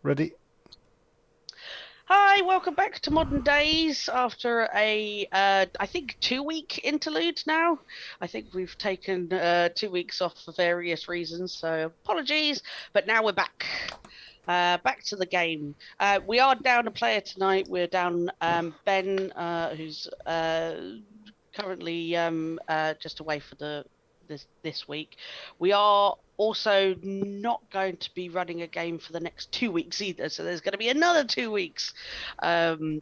Ready? Hi, welcome back to Modern Daze after I think 2 week interlude now. I think we've taken 2 weeks off for various reasons, so apologies, but now we're back. Back to the game. We are down a player tonight. We're down Ben, who's currently just away for this week. We are also not going to be running a game for the next 2 weeks either, so there's going to be another 2 weeks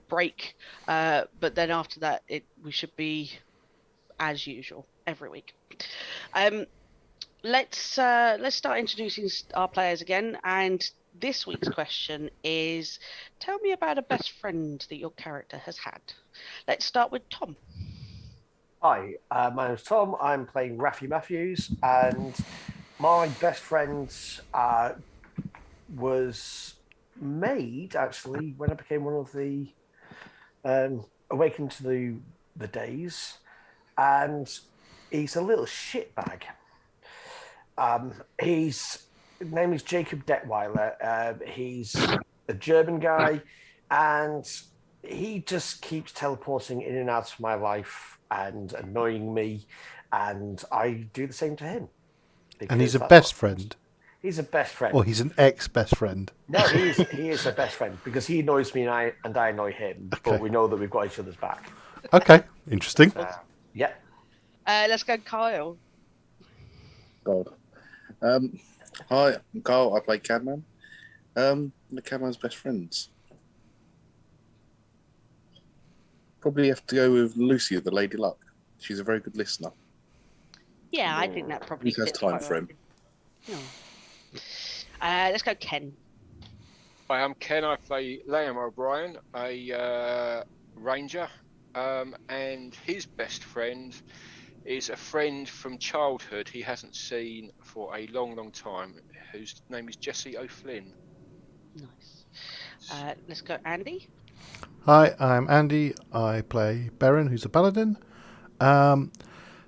break. But then after that, we should be as usual every week. Let's start introducing our players again. And this week's question is: tell me about a best friend that your character has had. Let's start with Tom. Hi, my name's Tom. I'm playing Raffy Matthews, and my best friend was made actually when I became one of the Awakened to the Days, and he's a little shitbag. His name is Jacob Detweiler. He's a German guy, and he just keeps teleporting in and out of my life and annoying me, and I do the same to him. And he's a best friend. He's a best friend. Or he's an ex-best friend. No, he is a best friend because he annoys me and I annoy him. Okay. But we know that we've got each other's back. Okay, interesting. Yeah. Let's go, Kyle. God. Hi, I'm Carl. I play Cadman. The Cadman's best friends. Probably have to go with Lucy, the Lady Luck. She's a very good listener. Yeah, I think that probably Who has fits time quite for him? well. Let's go, Ken. Hi, I'm Ken. I play Liam O'Brien, a ranger, and his best friend is a friend from childhood he hasn't seen for a long, long time, whose name is Jesse O'Flynn. Nice. Let's go, Andy. Hi, I'm Andy. I play Beren, who's a paladin.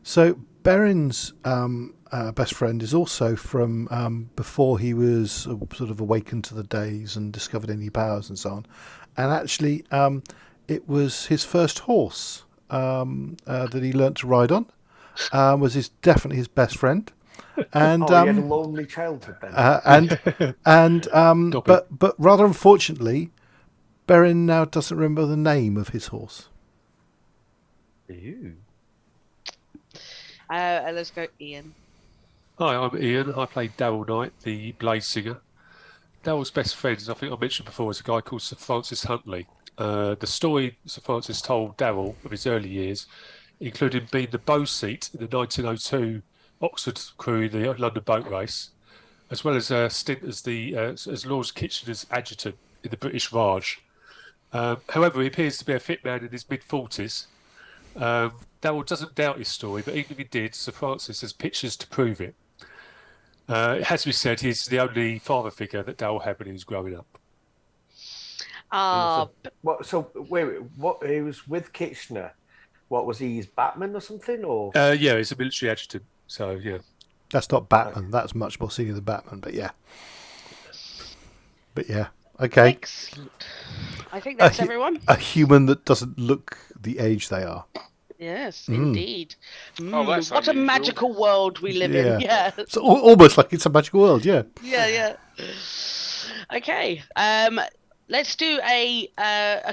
So Beren's best friend is also from before he was sort of awakened to the days and discovered any powers and so on. And actually, it was his first horse that he learnt to ride on. Was definitely his best friend. And He had a lonely childhood then. But rather unfortunately, Beren now doesn't remember the name of his horse. Ew. Let's go, Ian. Hi, I'm Ian. I play Daryl Knight, the Blade Singer. Daryl's best friends, I think I mentioned before, is a guy called Sir Francis Huntley. The story Sir Francis told Daryl of his early years, including being the bow seat in the 1902 Oxford crew in the London boat race, as well as a stint as Lord Kitchener's adjutant in the British Raj. However, he appears to be a fit man in his mid-40s. Daryl doesn't doubt his story, but even if he did, Sir Francis has pictures to prove it. It has to be said he's the only father figure that Daryl had when he was growing up. What? He was with Kitchener. What was he? His Batman or something? Or yeah, he's a military adjutant. So yeah, that's not Batman. That's much more senior than Batman. But yeah. Okay. Excellent. I think that's everyone. A human that doesn't look the age they are. Yes, indeed. Oh, that's what a unusual. magical world we live in. Yeah. It's almost like it's a magical world. Yeah. Yeah. Okay. Let's do a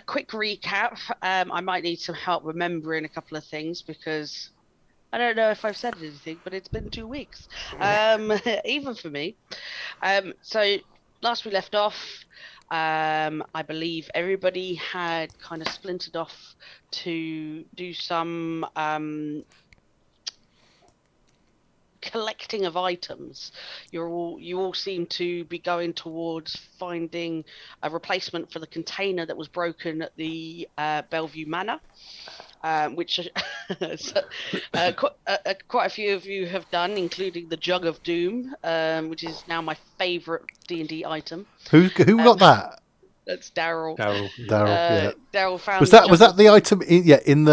quick recap. I might need some help remembering a couple of things because I don't know if I've said anything, but it's been 2 weeks. Even for me. So last we left off, I believe everybody had kind of splintered off to do some collecting of items. You all seem to be going towards finding a replacement for the container that was broken at the Bellevue Manor, which quite a few of you have done, including the Jug of Doom, which is now my favourite D&D item. Who got that? That's Daryl. Daryl, yeah. Daryl found. Was that the item in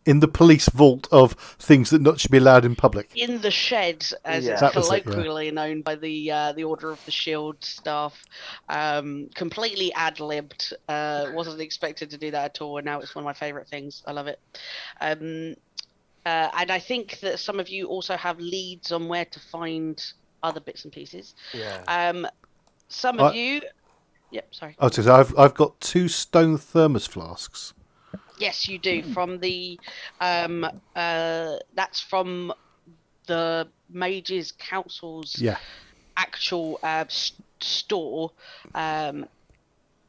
in the police vault of things that not should be allowed in public. In the shed, as Yeah. it's That was it, yeah. colloquially known by the Order of the Shield staff. Completely ad-libbed. Wasn't expected to do that at all, and now it's one of my favourite things. I love it. And I think that some of you also have leads on where to find other bits and pieces. Yeah. Some of you... Yep, sorry. I was going to say, I've got 2 stone thermos flasks. Yes, you do. From the... that's from the Mages Council's actual store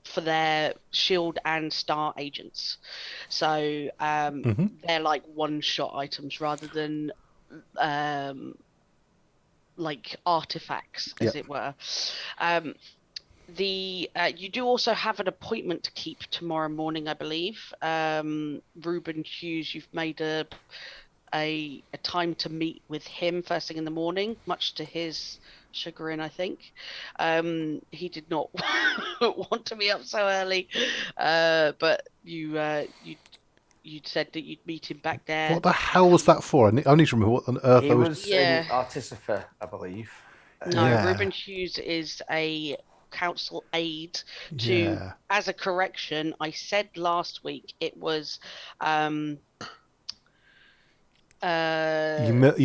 for their shield and star agents. So they're like one-shot items rather than like artifacts, as it were. You do also have an appointment to keep tomorrow morning, I believe. Reuben Hughes, you've made a time to meet with him first thing in the morning, much to his chagrin, I think. He did not want to be up so early, but you said that you'd meet him back there. What the hell was that for? I need to remember what on earth He I was... was an artificer, I believe. No, Reuben Hughes is a council aide to, as a correction, I said last week it was... you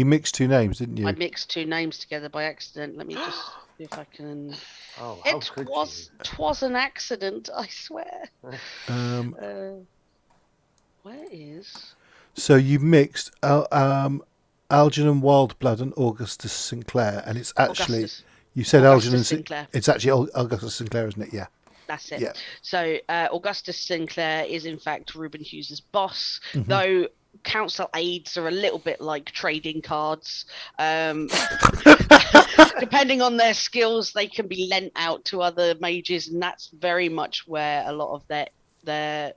mixed 2 names, didn't you? I mixed 2 names together by accident. Let me just see if I can... Oh, Twas an accident, I swear. Where is... So you mixed Algernon Wildblood and Augustus Sinclair, and it's actually... Augustus. You said Algernon Sinclair. It's actually Augustus Sinclair, isn't it? Yeah. That's it. Yeah. So Augustus Sinclair is in fact Reuben Hughes' boss, though council aides are a little bit like trading cards. Depending on their skills, they can be lent out to other mages, and that's very much where a lot of their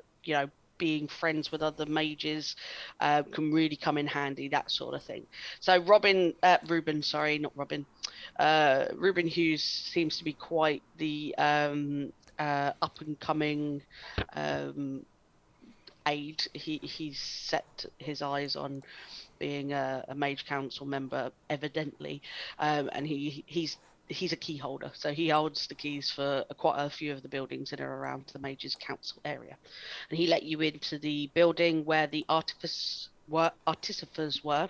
being friends with other mages can really come in handy, that sort of thing. So Reuben Hughes seems to be quite the up and coming aide. He's set his eyes on being a mage council member, evidently, and he's a key holder, so he holds the keys for quite a few of the buildings in or around the mages council area, and he let you into the building where the artificers were,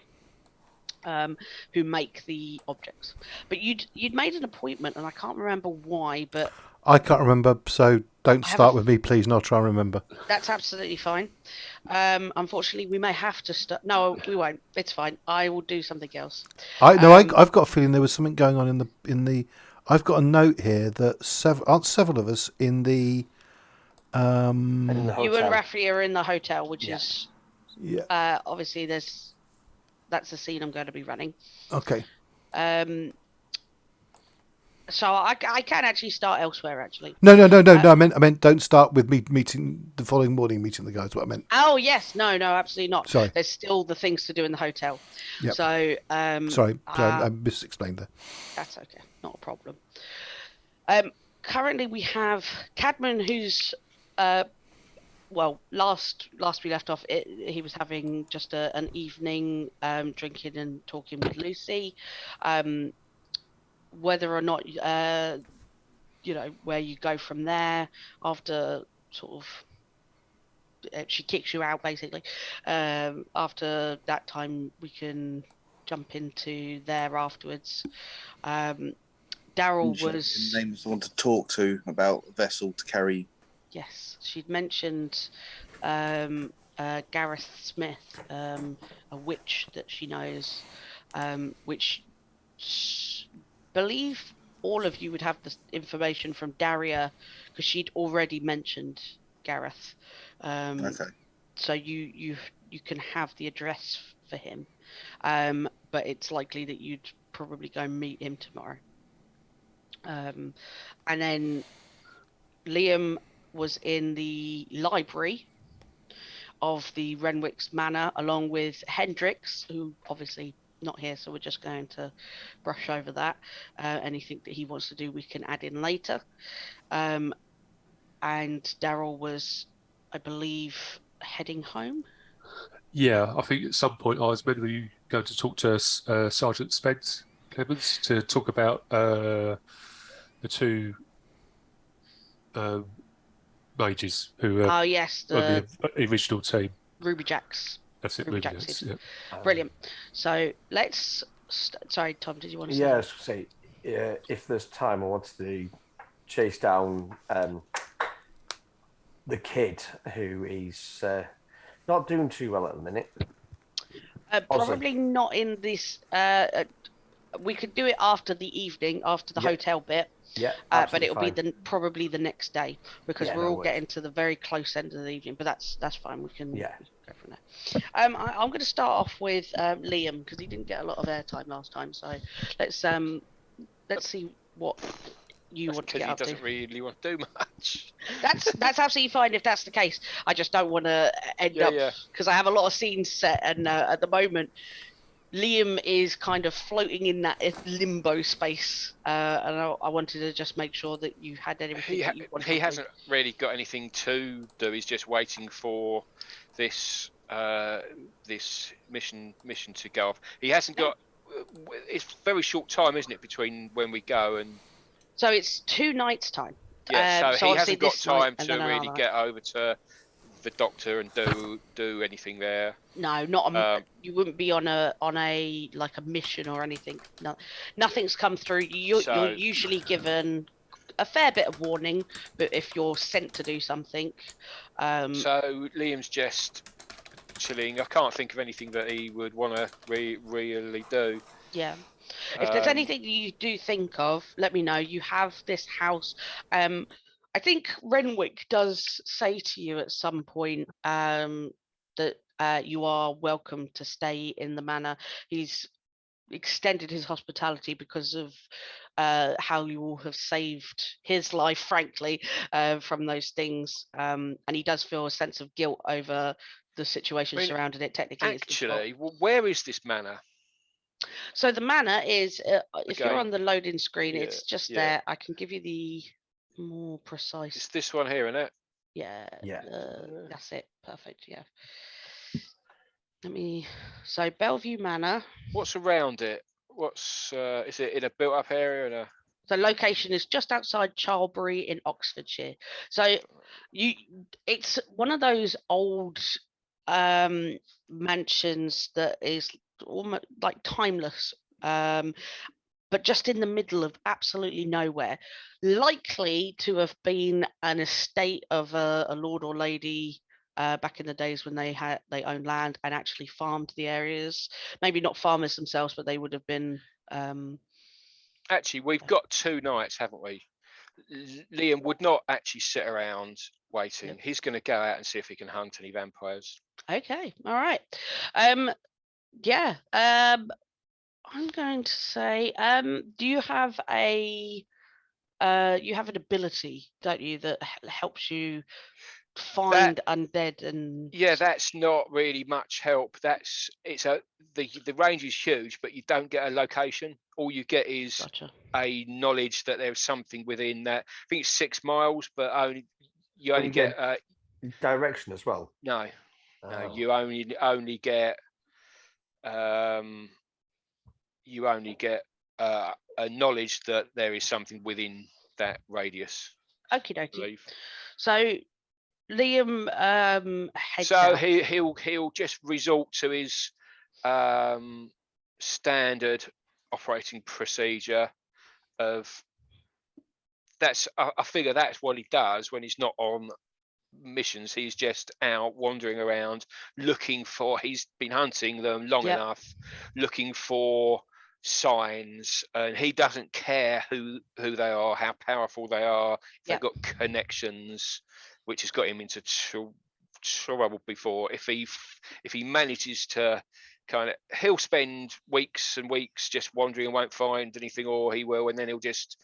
who make the objects. But you'd made an appointment, and I can't remember why, but I can't remember, so don't start with me, please, and I'll try and remember. That's absolutely fine. Unfortunately, we may have to start. No, we won't. It's fine. I will do something else. I've got a feeling there was something going on in the. I've got a note here that several of us in the. You and Rafi are in the hotel, which is. Yeah. Obviously, that's the scene I'm going to be running. Okay. So I can actually start elsewhere. Actually. No. I meant don't start with me meeting the following morning, meeting the guys. What I meant. Oh yes, no, absolutely not. Sorry. There's still the things to do in the hotel. Yep. So sorry, I misexplained there. That's okay, not a problem. Currently we have Cadman, who's last we left off, he was having just an evening drinking and talking with Lucy. Whether or not where you go from there after sort of she kicks you out basically, after that time we can jump into there afterwards. Daryl was named someone to talk to about a vessel to carry. Yes, she'd mentioned Gareth Smith, a witch that she knows, which believe all of you would have this information from Daria, because she'd already mentioned Gareth. Okay. So you can have the address for him, but it's likely that you'd probably go meet him tomorrow. And then Liam was in the library of the Renwick's Manor along with Hendrix, who obviously not here, so we're just going to brush over that. Anything that he wants to do, we can add in later. And Daryl was, I believe, heading home. Yeah, I think at some point I was meant to be going to talk to Sergeant Spence Clemens to talk about the two um, mages who are Oh yes, on the the original team. Ruby Jacks. That's it, Ruby Ruby Jacks. Jacks. Yeah. Brilliant. So let's. Sorry, Tom. Did you want to say? Yeah, I was gonna say, if there's time, I wanted to chase down the kid who is not doing too well at the minute. Also- Probably not in this. We could do it after the evening, after the Yeah. hotel bit. Yeah, But absolutely it'll fine. be probably the next day because Yeah, we're no all worries. getting to the very close end of the evening. But that's fine. We can Yeah. go from there. I'm going to start off with Liam because he didn't get a lot of airtime last time. So let's see what you That's want to because get he up to. doesn't really want to do much. That's absolutely fine if that's the case. I just don't want to end Yeah, up yeah. because I have a lot of scenes set, and at the moment, Liam is kind of floating in that limbo space, and I wanted to just make sure that you had everything that you wanted. He hasn't really got anything to do. He's just waiting for this this mission to go off. He hasn't got. It's very short time, isn't it, between when we go and. So it's 2 nights time. Yeah, so he obviously hasn't got this night time and to then another really night. get over to the doctor and do anything there. No, not you wouldn't be on a like a mission or anything. No, nothing's come through. You're usually given a fair bit of warning, but if you're sent to do something, so Liam's just chilling. I can't think of anything that he would want to really do. yeah. If there's anything you do think of, let me know. You have this house. I think Renwick does say to you at some point that you are welcome to stay in the manor. He's extended his hospitality because of how you all have saved his life, frankly, from those things. And he does feel a sense of guilt over the situation surrounding it. Technically, actually, where is this manor? So the manor is, if you're on the loading screen, it's just there. I can give you the more precise. It's this one here, isn't it? Yeah. Yeah. That's it. Perfect. Yeah. So Bellevue Manor. What's around it? What's is it in a built-up area? The location is just outside Charlbury in Oxfordshire. So it's one of those old mansions that is almost like timeless. But just in the middle of absolutely nowhere, likely to have been an estate of a lord or lady back in the days when they owned land and actually farmed the areas. Maybe not farmers themselves, but they would have been. Actually, we've got 2 nights, haven't we? Liam would not actually sit around waiting. Yep. He's going to go out and see if he can hunt any vampires. Okay, all right. Yeah. I'm going to say, do you have you have an ability, don't you, that helps you find undead and? Yeah, that's not really much help. The range is huge, but you don't get a location. All you get is a knowledge that there's something within that. I think it's 6 miles, but you only get direction as well. No, you only get a knowledge that there is something within that radius. Okie dokie. So Liam heads out. He'll just resort to his standard operating procedure of I figure that's what he does when he's not on missions. He's just out wandering around looking for, he's been hunting them long enough, looking for signs, and he doesn't care who they are, how powerful they are, if they've got connections, which has got him into trouble before. If he manages to he'll spend weeks and weeks just wandering and won't find anything, or he will, and then he'll just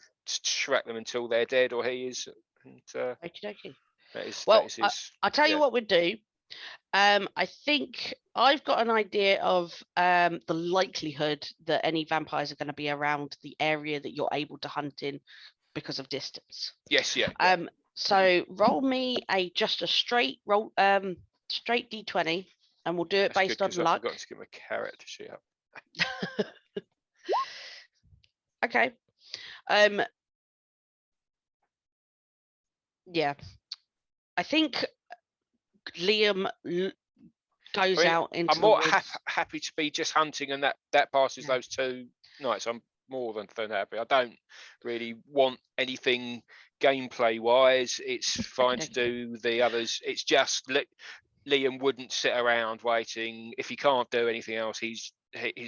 track them until they're dead, or he is. And okey-dokey. That is his, I'll tell you what we'd do. I think I've got an idea of the likelihood that any vampires are going to be around the area that you're able to hunt in because of distance. Yes, yeah. So roll me just a straight roll, straight d20. and we'll do it That's good based on because I luck. forgot to get my character sheet up. Okay. Yeah. I think Liam goes I mean, out into I'm the more woods. happy to be just hunting, and that passes Yeah. those 2 nights. I'm more than happy. I don't really want anything gameplay wise. It's fine to do the others. It's just Liam wouldn't sit around waiting. If he can't do anything else, his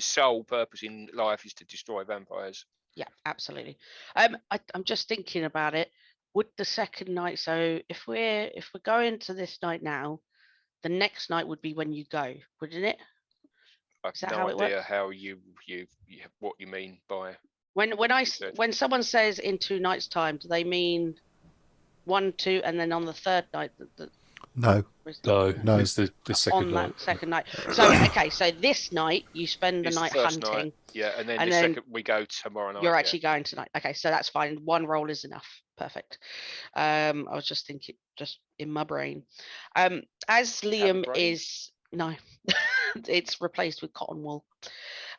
sole purpose in life is to destroy vampires. Yeah, absolutely. I'm just thinking about it. Would the second night? So if we're going to this night now, the next night would be when you go, wouldn't it? I've Is that no how it idea works? how you what you mean by said. When someone says in 2 nights' time, do they mean 1, 2, and then on the third night? No. No, it's the second on night. that second night. So okay, so this night you spend the It's the night first hunting. night, yeah, and then and the then second we go tomorrow night. You're yeah. actually going tonight. Okay, so that's fine. 1 roll is enough. Perfect. I was just thinking, just in my brain. As Liam brain? is no, it's replaced with cotton wool.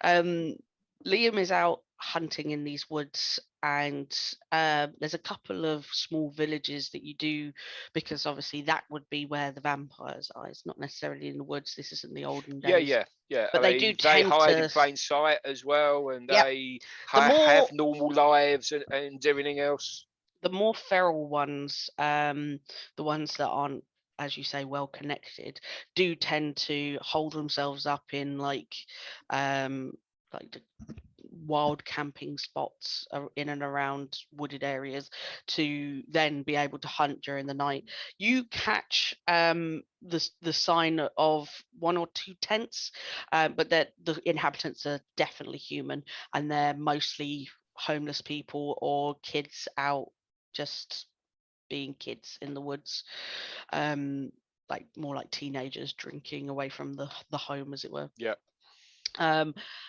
Liam is out hunting in these woods, and there's a couple of small villages that you do, because obviously that would be where the vampires are. It's not necessarily in the woods. This isn't the olden days. Yeah. But I they mean, do tend hide to. in plain sight as well, and Yep. they The more- have normal lives and everything else. The more feral ones, the ones that aren't, as you say, well connected, do tend to hold themselves up in like the wild camping spots in and around wooded areas to then be able to hunt during the night. You catch the sign of 1 or 2 tents, but that the inhabitants are definitely human, and they're mostly homeless people or kids out just being kids in the woods, like more like teenagers drinking away from the home, as it were. Yeah.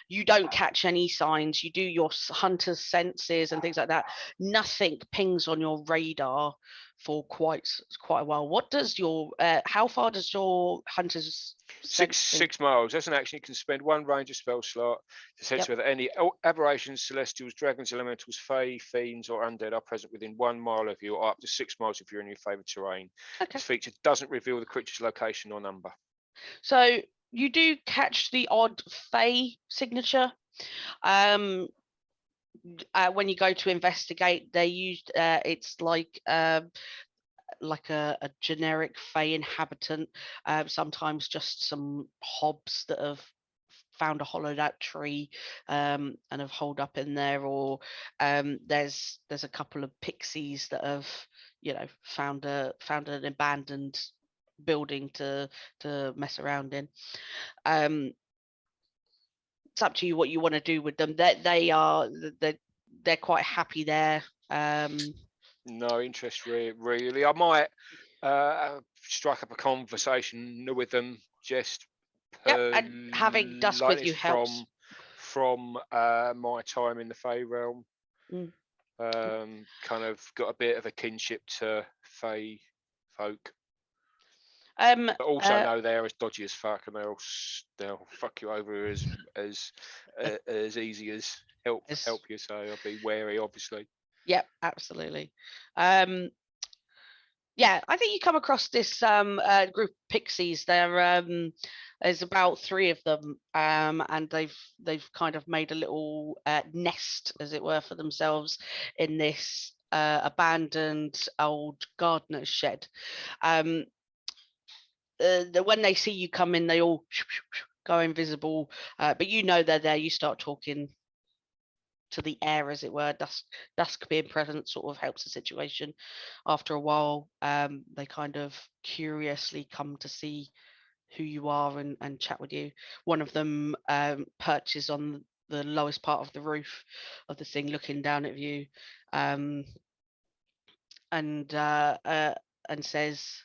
You don't catch any signs. You do your hunter's senses and things like that. Nothing pings on your radar for quite a while. What does your how far does your hunter's Six miles. That's an action. You can spend 1 ranger spell slot to sense whether any aberrations, celestials, dragons, elementals, fae, fiends, or undead are present within 1 mile of you, or up to 6 miles if you're in your favourite terrain. Okay. This feature doesn't reveal the creature's location or number. So you do catch the odd fae signature. When you go to investigate, they used it's like a generic fae inhabitant, sometimes just some hobs that have found a hollowed out tree and have holed up in there, or there's a couple of pixies that have found an abandoned building to mess around in. It's up to you what you want to do with them. They're quite happy there. No interest really. I might strike up a conversation with them, just and having dusk with you helps. From my time in the Fae realm. Kind of got a bit of a kinship to Fae folk. But also know they're as dodgy as fuck, and they'll fuck you over as easy as help you. So I'll be wary, obviously. Yep, absolutely. Yeah, I think you come across this group of pixies. There's about 3 of them, and they've kind of made a little nest, as it were, for themselves in this abandoned old gardener's shed. When they see you come in, they all go invisible, but they're there. You start talking to the air, as it were. Dusk being present sort of helps the situation. After a while, they kind of curiously come to see who you are and chat with you. One of them perches on the lowest part of the roof of the thing, looking down at you, and says,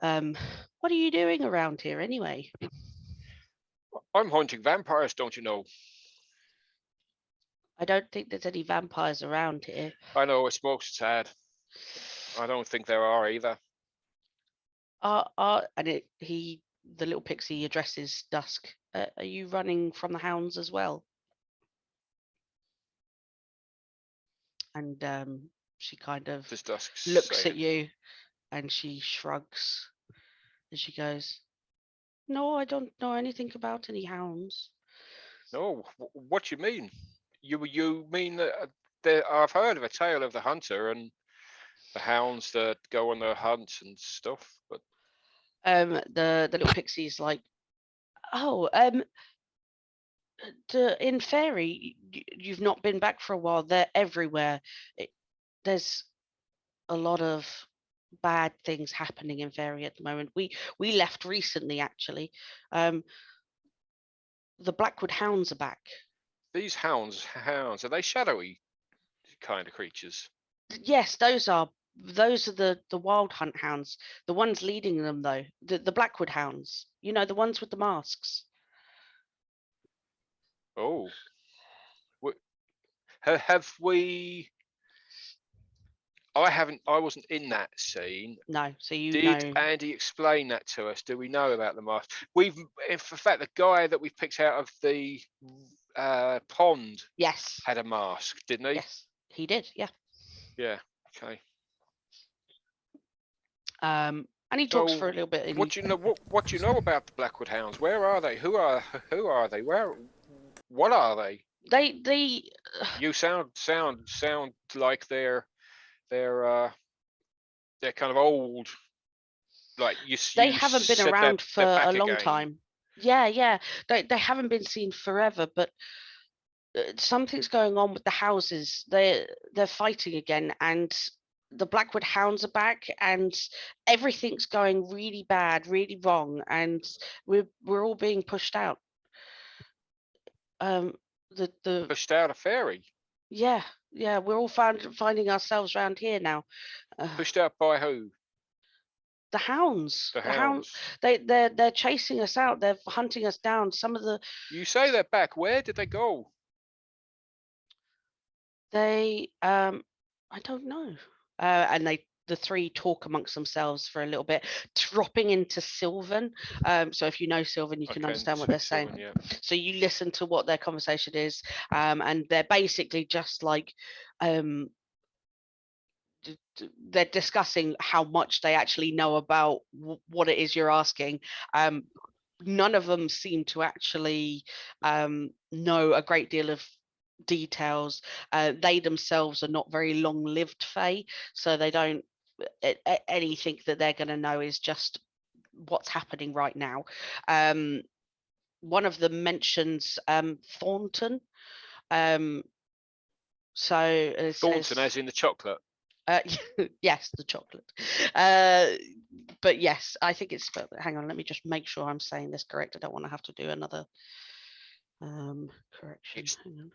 "What are you doing around here, anyway?" I'm hunting vampires, don't you know? I don't think there's any vampires around here. I know, it smokes sad. I don't think there are either. And he the little pixie addresses Dusk. Are you running from the hounds as well? And she kind of Does Dusk looks say at you, and she shrugs, and she goes, "No, I don't know anything about any hounds." No, what do you mean? You mean that I've heard of a tale of the hunter and the hounds that go on their hunts and stuff, but The little pixie's like, "Oh, in Fairy, you've not been back for a while. They're everywhere. There's a lot of bad things happening in Fairy at the moment. We left recently, actually. The Blackwood Hounds are back. these hounds, are they shadowy kind of creatures? Yes, those are the wild hunt hounds. The ones leading them, though, the Blackwood Hounds. You know, the ones with the masks. Oh, have we? I wasn't in that scene. No, so you Did know. Andy explain that to us? Do we know about the mask? In fact, the guy that we picked out of the pond Yes. had a mask, didn't he? Yes, he did. Yeah. Yeah. Okay. And he talks for a little bit. And What do you know? What do you know about the Blackwood Hounds? Where are they? Who are they? What are they? They. You sound like they're kind of old. Like They you haven't been said around for they're back a long again. time. Yeah. They haven't been seen forever, but something's going on with the houses. They're fighting again, and the Blackwood Hounds are back, and everything's going really bad, really wrong, and we're all being pushed out. The Pushed out a fairy. Yeah, we're all finding ourselves around here now. Pushed out by who? The hounds. The The hounds. hounds. They're chasing us out. They're hunting us down. Some of the You say they're back. Where did they go? I don't know. And the three talk amongst themselves for a little bit, dropping into Sylvan. So if you know Sylvan, you can understand what they're saying. Sylvan, yeah. So you listen to what their conversation is, and they're basically just like, they're discussing how much they actually know about what it is you're asking. None of them seem to actually know a great deal of details. They themselves are not very long-lived Fae, so they don't. Anything that they're going to know is just what's happening right now. One of them mentions Thornton. So it Thornton, says, as in the chocolate. yes, the chocolate. But yes, I think it's spelled. Hang on, let me just make sure I'm saying this correct. I don't want to have to do another correction. Hang on.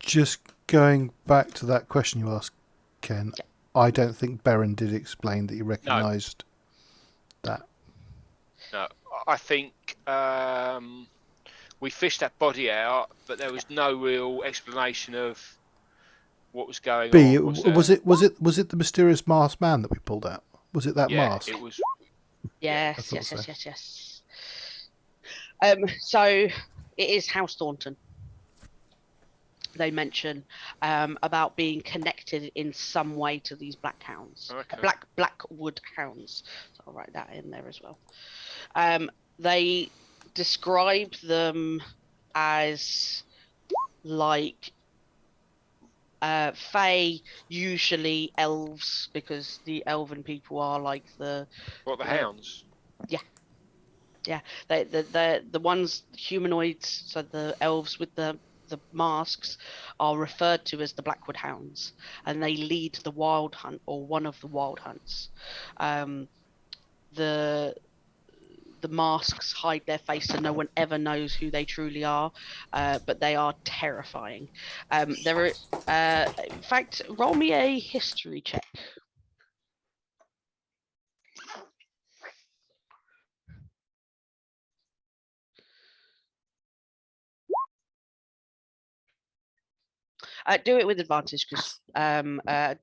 Just going back to that question you asked, Ken, Yeah. I don't think Beren did explain that he recognised that. No, I think we fished that body out, but there was no real explanation of what was going B, on. was it the mysterious masked man that we pulled out? Was it that mask? It was. Yes, I thought so. yes. So it is House Thornton. They mention about being connected in some way to these Black Hounds, Okay. Blackwood Hounds. So I'll write that in there as well. They describe them as like Fae, usually elves, because the elven people are like the hounds? Yeah, the ones humanoids, so the elves with the masks are referred to as the Blackwood Hounds, and they lead the wild hunt, or one of the wild hunts. The masks hide their face, so no one ever knows who they truly are, but they are terrifying. In fact, roll me a history check. Do it with advantage because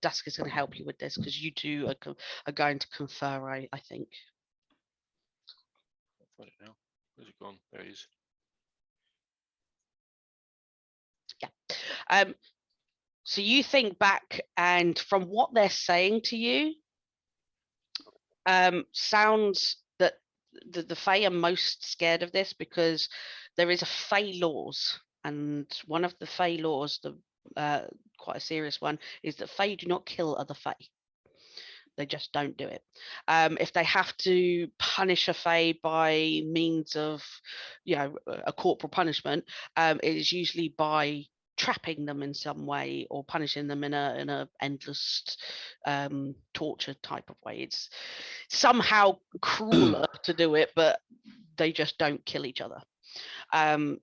Dusk is going to help you with this because you two are going to confer, I think. I've got it now. Where's it gone? There it is. Yeah. So you think back, and from what they're saying to you, sounds that the Fae are most scared of this because there is a Fae laws, and one of the Fae laws, quite a serious one, is that Fae do not kill other Fae. They just don't do it. If they have to punish a Fae by means of, a corporal punishment, it is usually by trapping them in some way or punishing them in a endless torture type of way. It's somehow crueler to do it, but they just don't kill each other.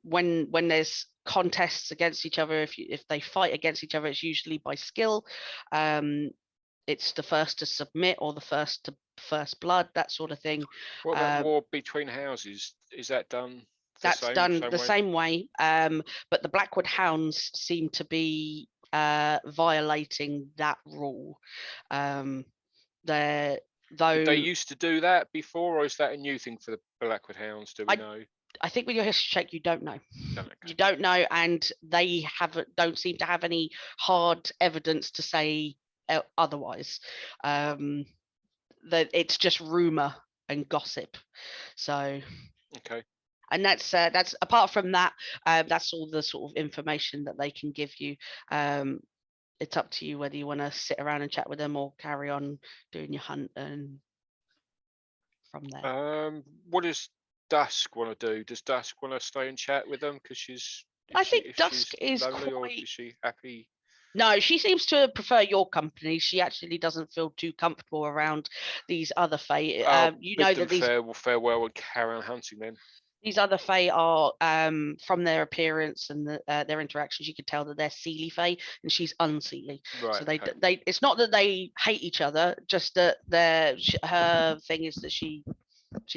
When there's contests against each other, if they fight against each other, it's usually by skill. It's the first to submit or the first to first blood, that sort of thing. What about war between houses? Is that done? That's done the same way. But the Blackwood Hounds seem to be violating that rule. Did they used to do that before, or is that a new thing for the Blackwood Hounds? Do we know? I think with your history check, you don't know. Okay. You don't know, and they don't seem to have any hard evidence to say otherwise. That it's just rumor and gossip. So. Okay. And that's apart from that, that's all the sort of information that they can give you. It's up to you whether you want to sit around and chat with them or carry on doing your hunt and from there. What does Dusk want to do? Does Dusk want to stay and chat with them? Because I think Dusk is lonely, quite... or is she happy? No, she seems to prefer your company. She actually doesn't feel too comfortable around these other Fae. You know that these farewell and carry on hunting then. These other Fae are, from their appearance and their interactions, you could tell that they're Seelie Fae, and she's unseelie. Right. So they it's not that they hate each other, just that her thing is that she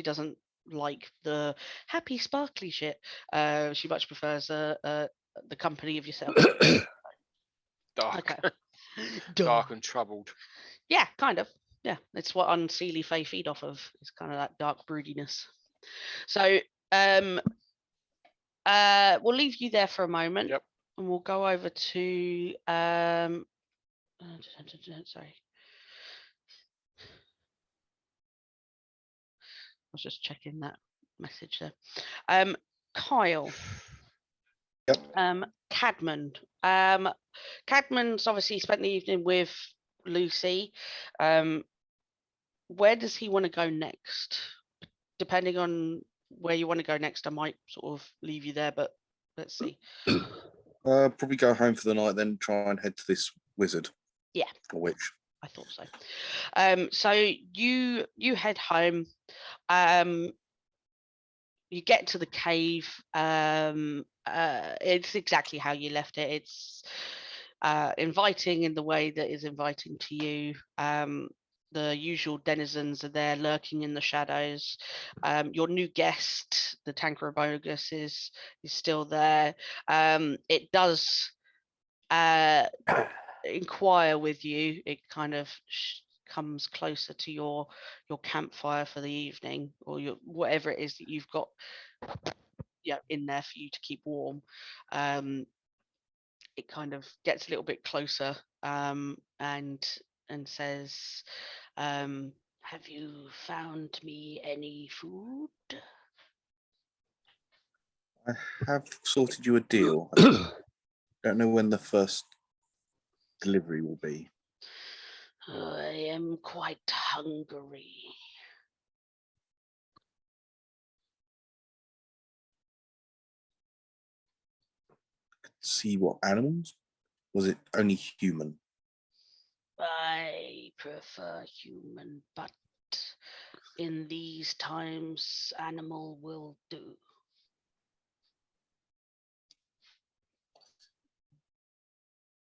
doesn't like the happy sparkly shit. She much prefers the company of yourself. Dark. Okay. Dark and troubled. Yeah, kind of. Yeah, it's what unseelie Fae feed off of. It's kind of that dark broodiness. So. We'll leave you there for a moment. Yep. And we'll go over to sorry. I was just checking that message there. Kyle. Yep. Cadman. Cadman's obviously spent the evening with Lucy. Where does he want to go next? Depending on where you want to go next, I might sort of leave you there, but let's see. Probably go home for the night, then try and head to this wizard. Yeah. Or witch. I thought so. So you head home. You get to the cave. It's exactly how you left it. It's inviting in the way that is inviting to you. The usual denizens are there lurking in the shadows. Your new guest, the Tankerobogus, is still there. It does inquire with you. It kind of comes closer to your campfire for the evening, or your whatever it is that you've got in there for you to keep warm. It kind of gets a little bit closer and says, have you found me any food? I have sorted you a deal. I don't know when the first delivery will be. I am quite hungry. See what animals? Was it only human? I prefer human, but in these times, animal will do.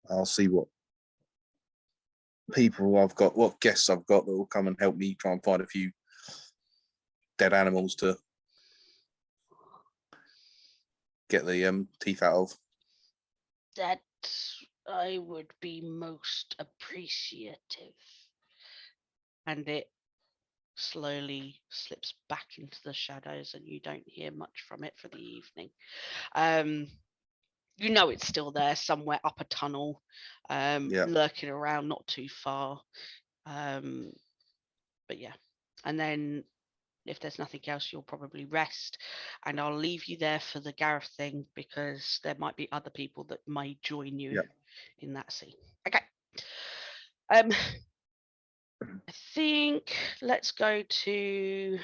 I'll see what people I've got, what guests I've got that will come and help me try and find a few dead animals to get the teeth out of. That I would be most appreciative. And it slowly slips back into the shadows, and you don't hear much from it for the evening. You know it's still there somewhere up a tunnel, lurking around not too far. But yeah, and then if there's nothing else, you'll probably rest, and I'll leave you there for the Gareth thing because there might be other people that may join you in that scene. Okay. I think let's go to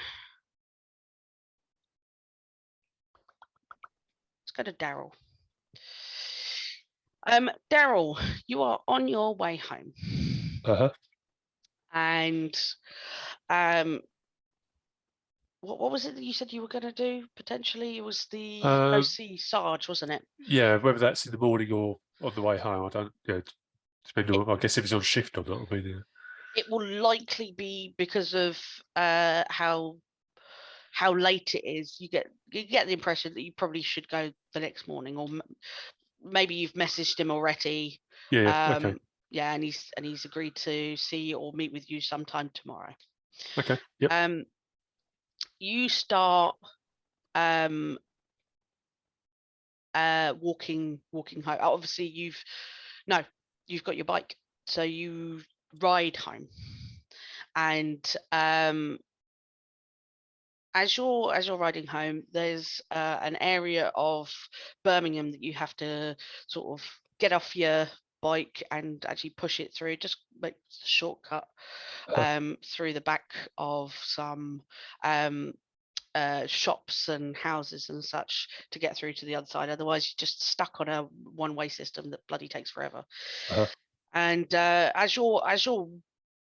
Daryl. Daryl, you are on your way home. And what was it that you said you were going to do? Potentially, it was the go see Sarge, wasn't it? Yeah, whether that's in the morning or on the way home, I don't. Yeah, depending on. I guess if it's on shift or not, I mean, it will likely be because of how late it is. You get the impression that you probably should go the next morning, or maybe you've messaged him already. Yeah. Okay. Yeah, and he's agreed to see or meet with you sometime tomorrow. Okay. Yep. You start walking home. Obviously, you've got your bike, so you ride home, and as you're riding home, there's an area of Birmingham that you have to sort of get off your bike and actually push it through. Just make a shortcut through the back of some shops and houses and such to get through to the other side. Otherwise, you're just stuck on a one-way system that bloody takes forever. And as you're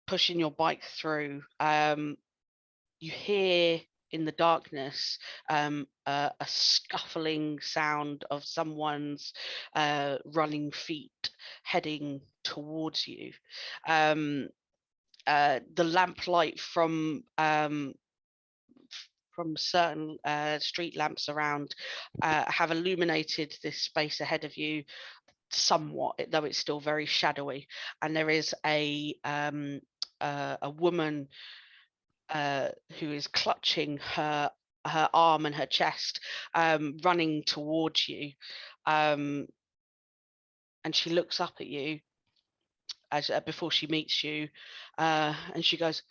pushing your bike through, you hear in the darkness a scuffling sound of someone's running feet heading towards you. The lamplight from certain street lamps around have illuminated this space ahead of you somewhat, though it's still very shadowy. And there is a woman who is clutching her arm and her chest, running towards you, and she looks up at you as before she meets you, and she goes,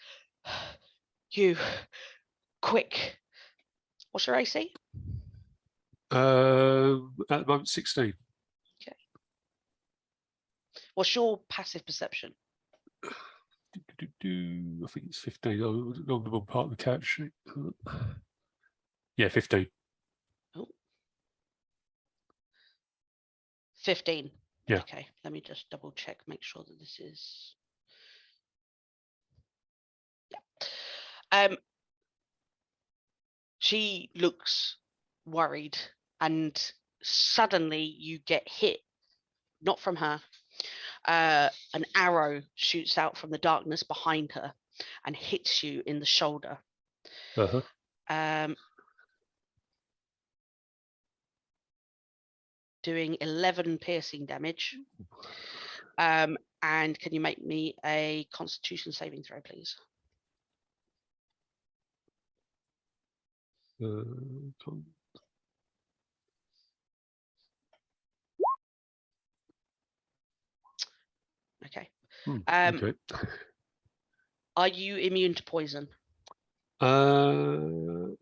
"You, quick! What's your AC?" At the moment, 16. Okay. What's your passive perception? I think it's 15. Oh, along the one part of the character sheet. Yeah, 15. Oh. 15. Yeah. Okay, let me just double check, make sure that this is. Yeah. She looks worried, and suddenly you get hit, not from her. An arrow shoots out from the darkness behind her and hits you in the shoulder. Doing 11 piercing damage. And can you make me a Constitution saving throw, please? Okay. Okay. Are you immune to poison? No.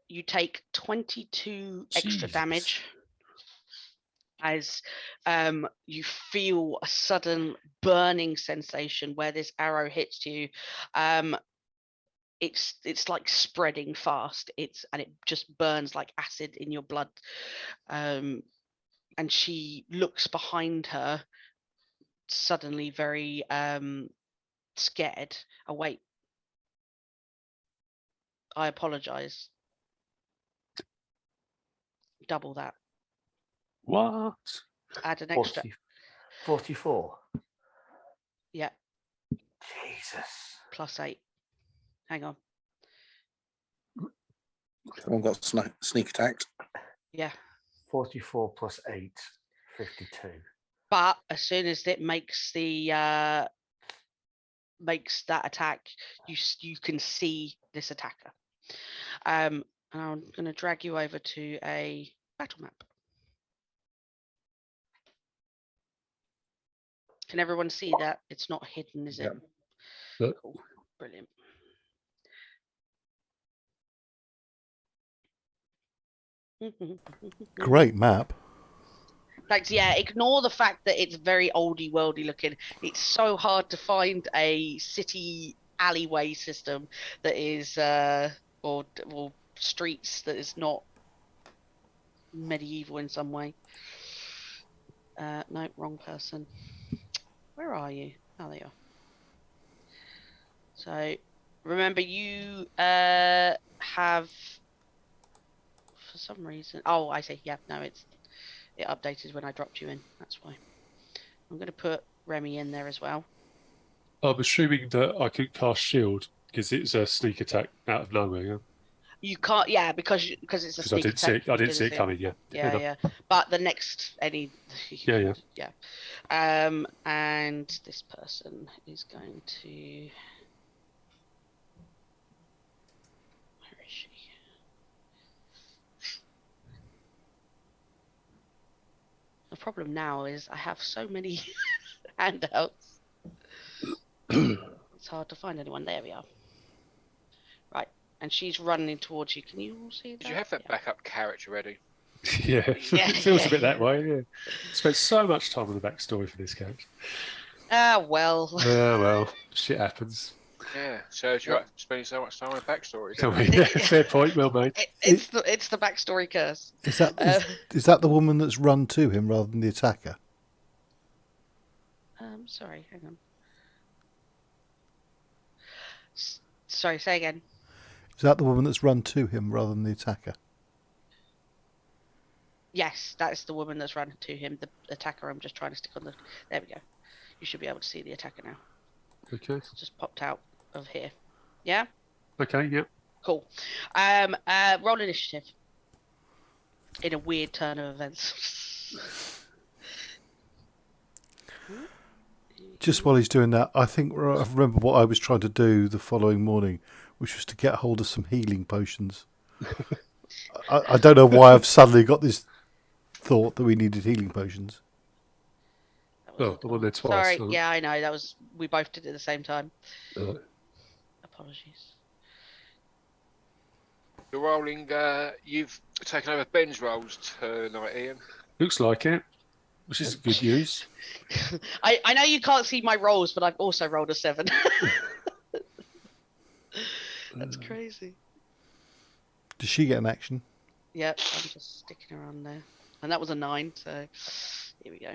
You take 22 extra damage as you feel a sudden burning sensation where this arrow hits you. It's like spreading fast. It just burns like acid in your blood. And she looks behind her, suddenly very scared. Oh wait, I apologize. Double that. What? Add an extra. 44. Yeah. Jesus. +8. Hang on. Someone got sneak attacked. Yeah. 44 plus 8. 52. But as soon as it makes that attack, you can see this attacker. And I'm going to drag you over to a battle map. Can everyone see that? It's not hidden, is it? Yeah. Cool. Brilliant. Great map. Thanks. Yeah, ignore the fact that it's very oldie worldy looking. It's so hard to find a city alleyway system that is or streets that is not medieval in some way. No, wrong person. Where are you? Oh, there you are. So remember, you have, for some reason, oh, I see. Yeah, no, it updated when I dropped you in. That's why. I'm going to put Remy in there as well. I'm assuming that I could cast shield because it's a sneak attack out of nowhere. Yeah? You can't, yeah, because it's a Because I sneak didn't see attack. it. I didn't see it coming. Yeah. Yeah. But the next Yeah. And this person is going to. Where is she? The problem now is I have so many handouts. It's hard to find anyone. There we are. Right, and she's running towards you. Can you all see that? Did you have that backup character ready? Yeah. Yeah. It feels a bit that way. Yeah. Spent so much time on the backstory for this character. Well. Well, shit happens. Yeah, so you're spending so much time on backstories. Yeah, fair point, well made. It's the backstory curse. Is that the woman that's run to him rather than the attacker? Sorry, hang on. Sorry, say again. Is that the woman that's run to him rather than the attacker? Yes, that is the woman that's run to him. The attacker, I'm just trying to stick on the. There we go. You should be able to see the attacker now. Okay. It's just popped out of here. Yeah. Okay. Yep. Cool. Roll initiative. In a weird turn of events. Just while he's doing that, I remember what I was trying to do the following morning, which was to get hold of some healing potions. I don't know why I've suddenly got this thought that we needed healing potions. Oh, I'm on there twice. Sorry, yeah, I know. We both did it at the same time. Apologies. You're rolling. You've taken over Ben's rolls tonight, Ian. Looks like it, which is good news. I know you can't see my rolls, but I've also rolled a 7. That's crazy. Does she get an action? Yep, I'm just sticking her on there. And that was a 9, so here we go.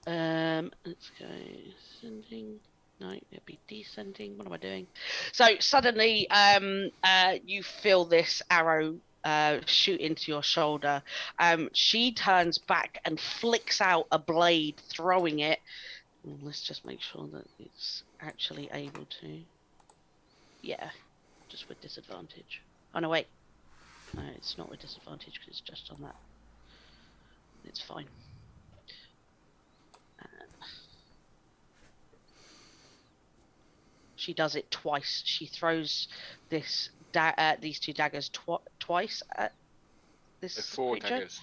Let's go ascending. No, it'll be descending. What am I doing? So suddenly, you feel this arrow shoot into your shoulder. She turns back and flicks out a blade, throwing it. Let's just make sure that it's actually able to. Yeah, just with disadvantage. Oh no, wait. No, it's not with disadvantage because it's just on that. It's fine. She does it twice. She throws these 2 daggers twice at this The 4 creature. daggers.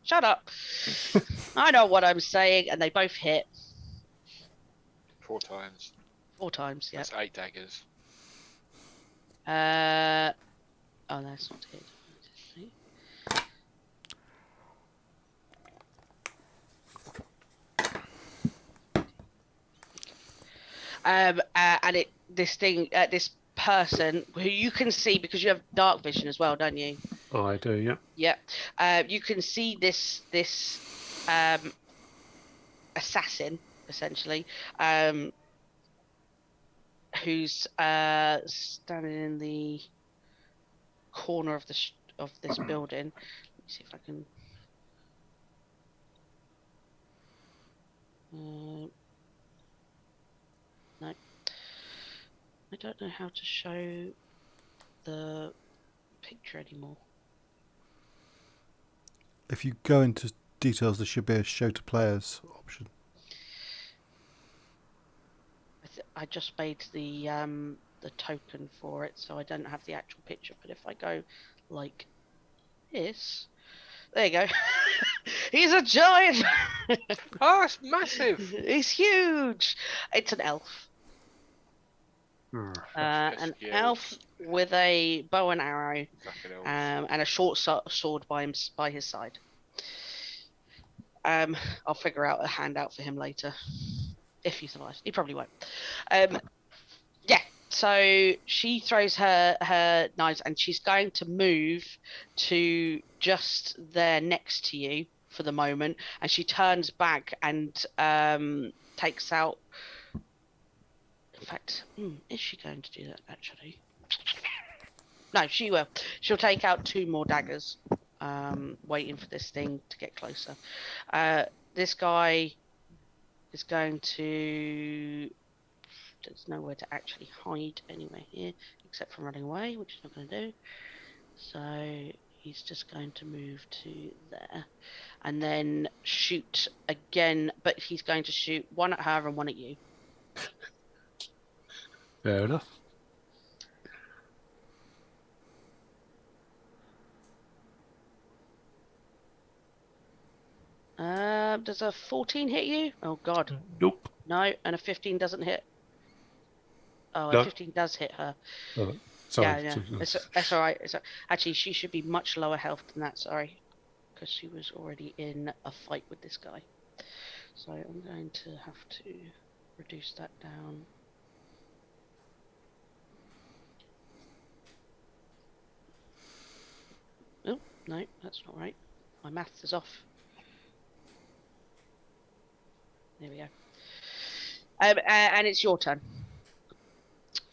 Shut up. I know what I'm saying, and they both hit. 4 times. 4 times, yeah. That's 8 daggers. Oh, that's not it. And this person who you can see because you have dark vision as well, don't you? Oh, I do, yeah. Yeah. You can see this assassin essentially, who's standing in the corner of this building. Let me see if I can. No, I don't know how to show the picture anymore. if you go into details, there should be a show to players option. I just made the token for it, so I don't have the actual picture. But if I go like this, there you go. He's a giant. Oh, it's massive. He's huge. It's an elf. That's An the elf with a bow and arrow, Fucking elves. and a short sword by his side. I'll figure out a handout for him later, if he survives. He probably won't. Yeah. So she throws her knives, and she's going to move to just there next to you for the moment, and she turns back and takes out. In fact, is she going to do that actually? No, she will. She'll take out 2 more daggers, waiting for this thing to get closer. This guy is going to. There's nowhere to actually hide anywhere here, except for running away, which he's not going to do. So he's just going to move to there, and then shoot again. But he's going to shoot one at her and one at you. Fair enough. Does a 14 hit you? Oh God. Nope. No, and a 15 doesn't hit. Oh, a No. 15 does hit her. Oh, sorry. Yeah. That's all right. Actually, she should be much lower health than that. Sorry, because she was already in a fight with this guy. So I'm going to have to reduce that down. Oh no, that's not right. My maths is off. There we go. And it's your turn.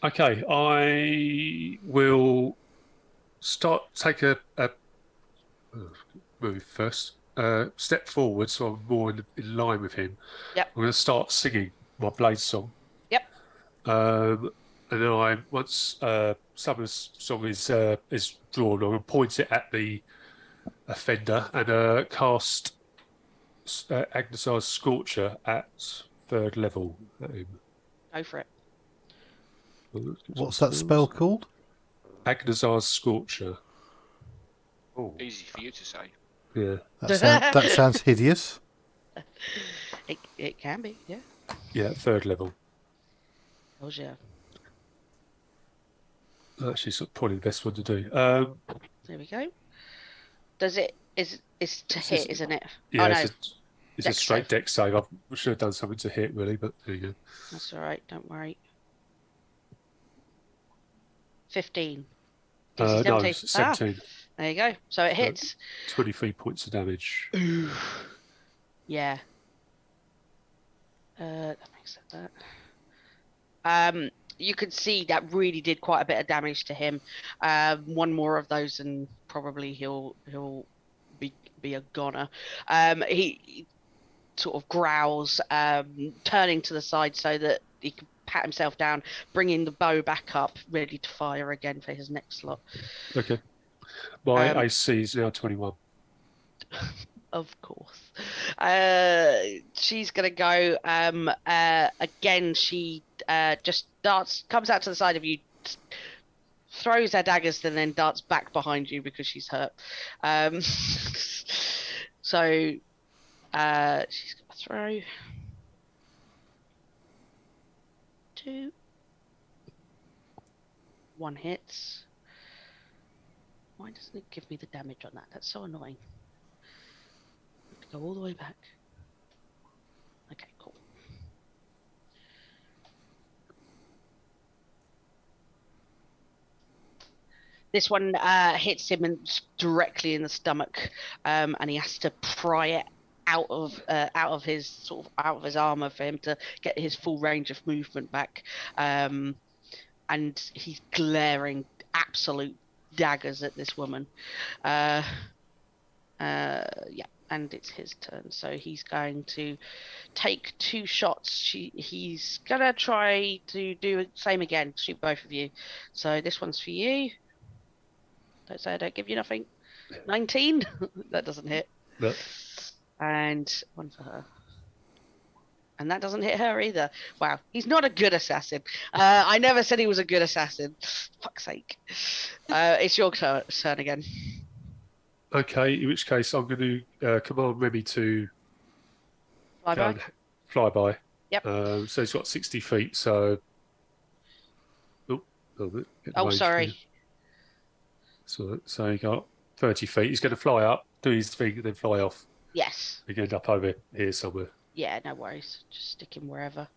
Okay, I will take a move first. Step forward so I'm more in line with him. Yep. I'm going to start singing my blade song. Yep. And then once Summer's song is drawn, I'm going to point it at the offender and cast Agnesar's Scorcher at 3rd level at him. Go for it. What's that spell called? Agnesar's Scorcher. Oh, easy for you to say. Yeah. That sounds hideous. It can be, yeah. Yeah, 3rd level. Oh yeah. Actually, sort of probably the best one to do. There we go. Does it it's to hit, isn't it? Yeah, oh, no. it's a straight deck save. I should have done something to hit, really, but there you go. That's all right. Don't worry. 15. No, 17. 17. There you go. So it hits. 23 points of damage. Yeah. That makes that. You can see that really did quite a bit of damage to him. One more of those, and probably he'll be a goner. He sort of growls, turning to the side so that he can pat himself down, bringing the bow back up, ready to fire again for his next slot. Okay. My AC is now 21. Of course. She's gonna go. Again, she just comes out to the side of you, throws her daggers, and then darts back behind you because she's hurt. So she's gonna throw 2. 1 hits. Why doesn't it give me the damage on that? That's so annoying. Go all the way back. Okay, cool. This one hits him directly in the stomach, and he has to pry it out of his armor for him to get his full range of movement back. And he's glaring absolute daggers at this woman. Yeah. And it's his turn, so he's going to take 2 shots. He's gonna try to do the same again, shoot both of you. So this one's for you. Don't say I don't give you nothing. 19. That doesn't hit. No. And one for her. And that doesn't hit her either. Wow, he's not a good assassin. I never said he was a good assassin. Fuck's sake. It's your turn again. Okay, in which case I'm going to command Remy to Fly go by. and fly by. Yep. So he's got 60 feet, so... Oh, Sorry. So he got 30 feet. He's going to fly up, do his thing, and then fly off. Yes. He can end up over here somewhere. Yeah, no worries. Just stick him wherever,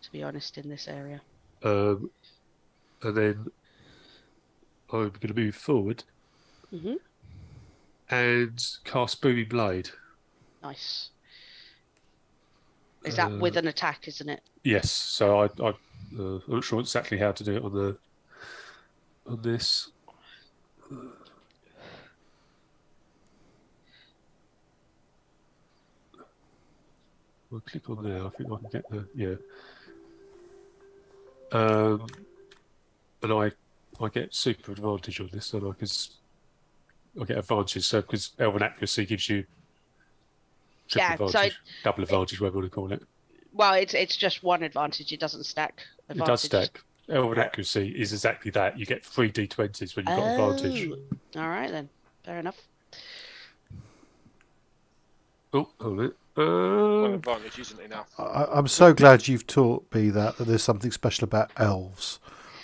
to be honest, in this area. And then I'm going to move forward and cast Booming Blade. Nice. Is that with an attack, isn't it? Yes. So I'm not sure exactly how to do it on this. I'll click on there. I think I can get the and I get super advantage on this, and I get advantage. So because Elven accuracy gives you triple advantage, double advantage, whatever you want to call it. Well, it's just one advantage. It doesn't stack advantage. It does stack. Elven accuracy is exactly that. You get 3 d20s when you've got advantage. All right then, fair enough. Oh, hold it. One advantage isn't enough. I'm so glad you've taught me that there's something special about elves,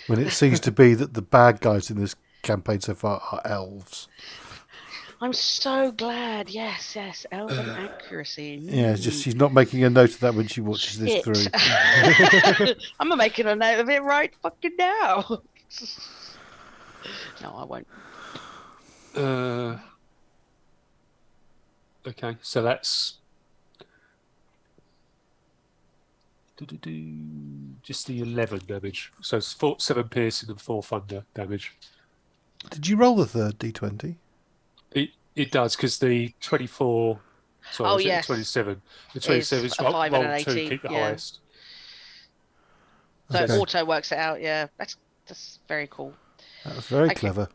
when it seems to be that the bad guys in this campaign so far are elves. I'm so glad. Yes, elven accuracy. Yeah, it's just she's not making a note of that when she watches this through. I'm making a note of it right fucking now. No, I won't. Okay, so that's just the 11 damage. So it's 7 piercing and 4 thunder damage. Did you roll the third d20? It does, because the 24... Sorry, yes. 27. The 27 is a 5 and an 2, 18, keep the highest. So Okay. it auto works it out, yeah. That's very cool. That was very clever.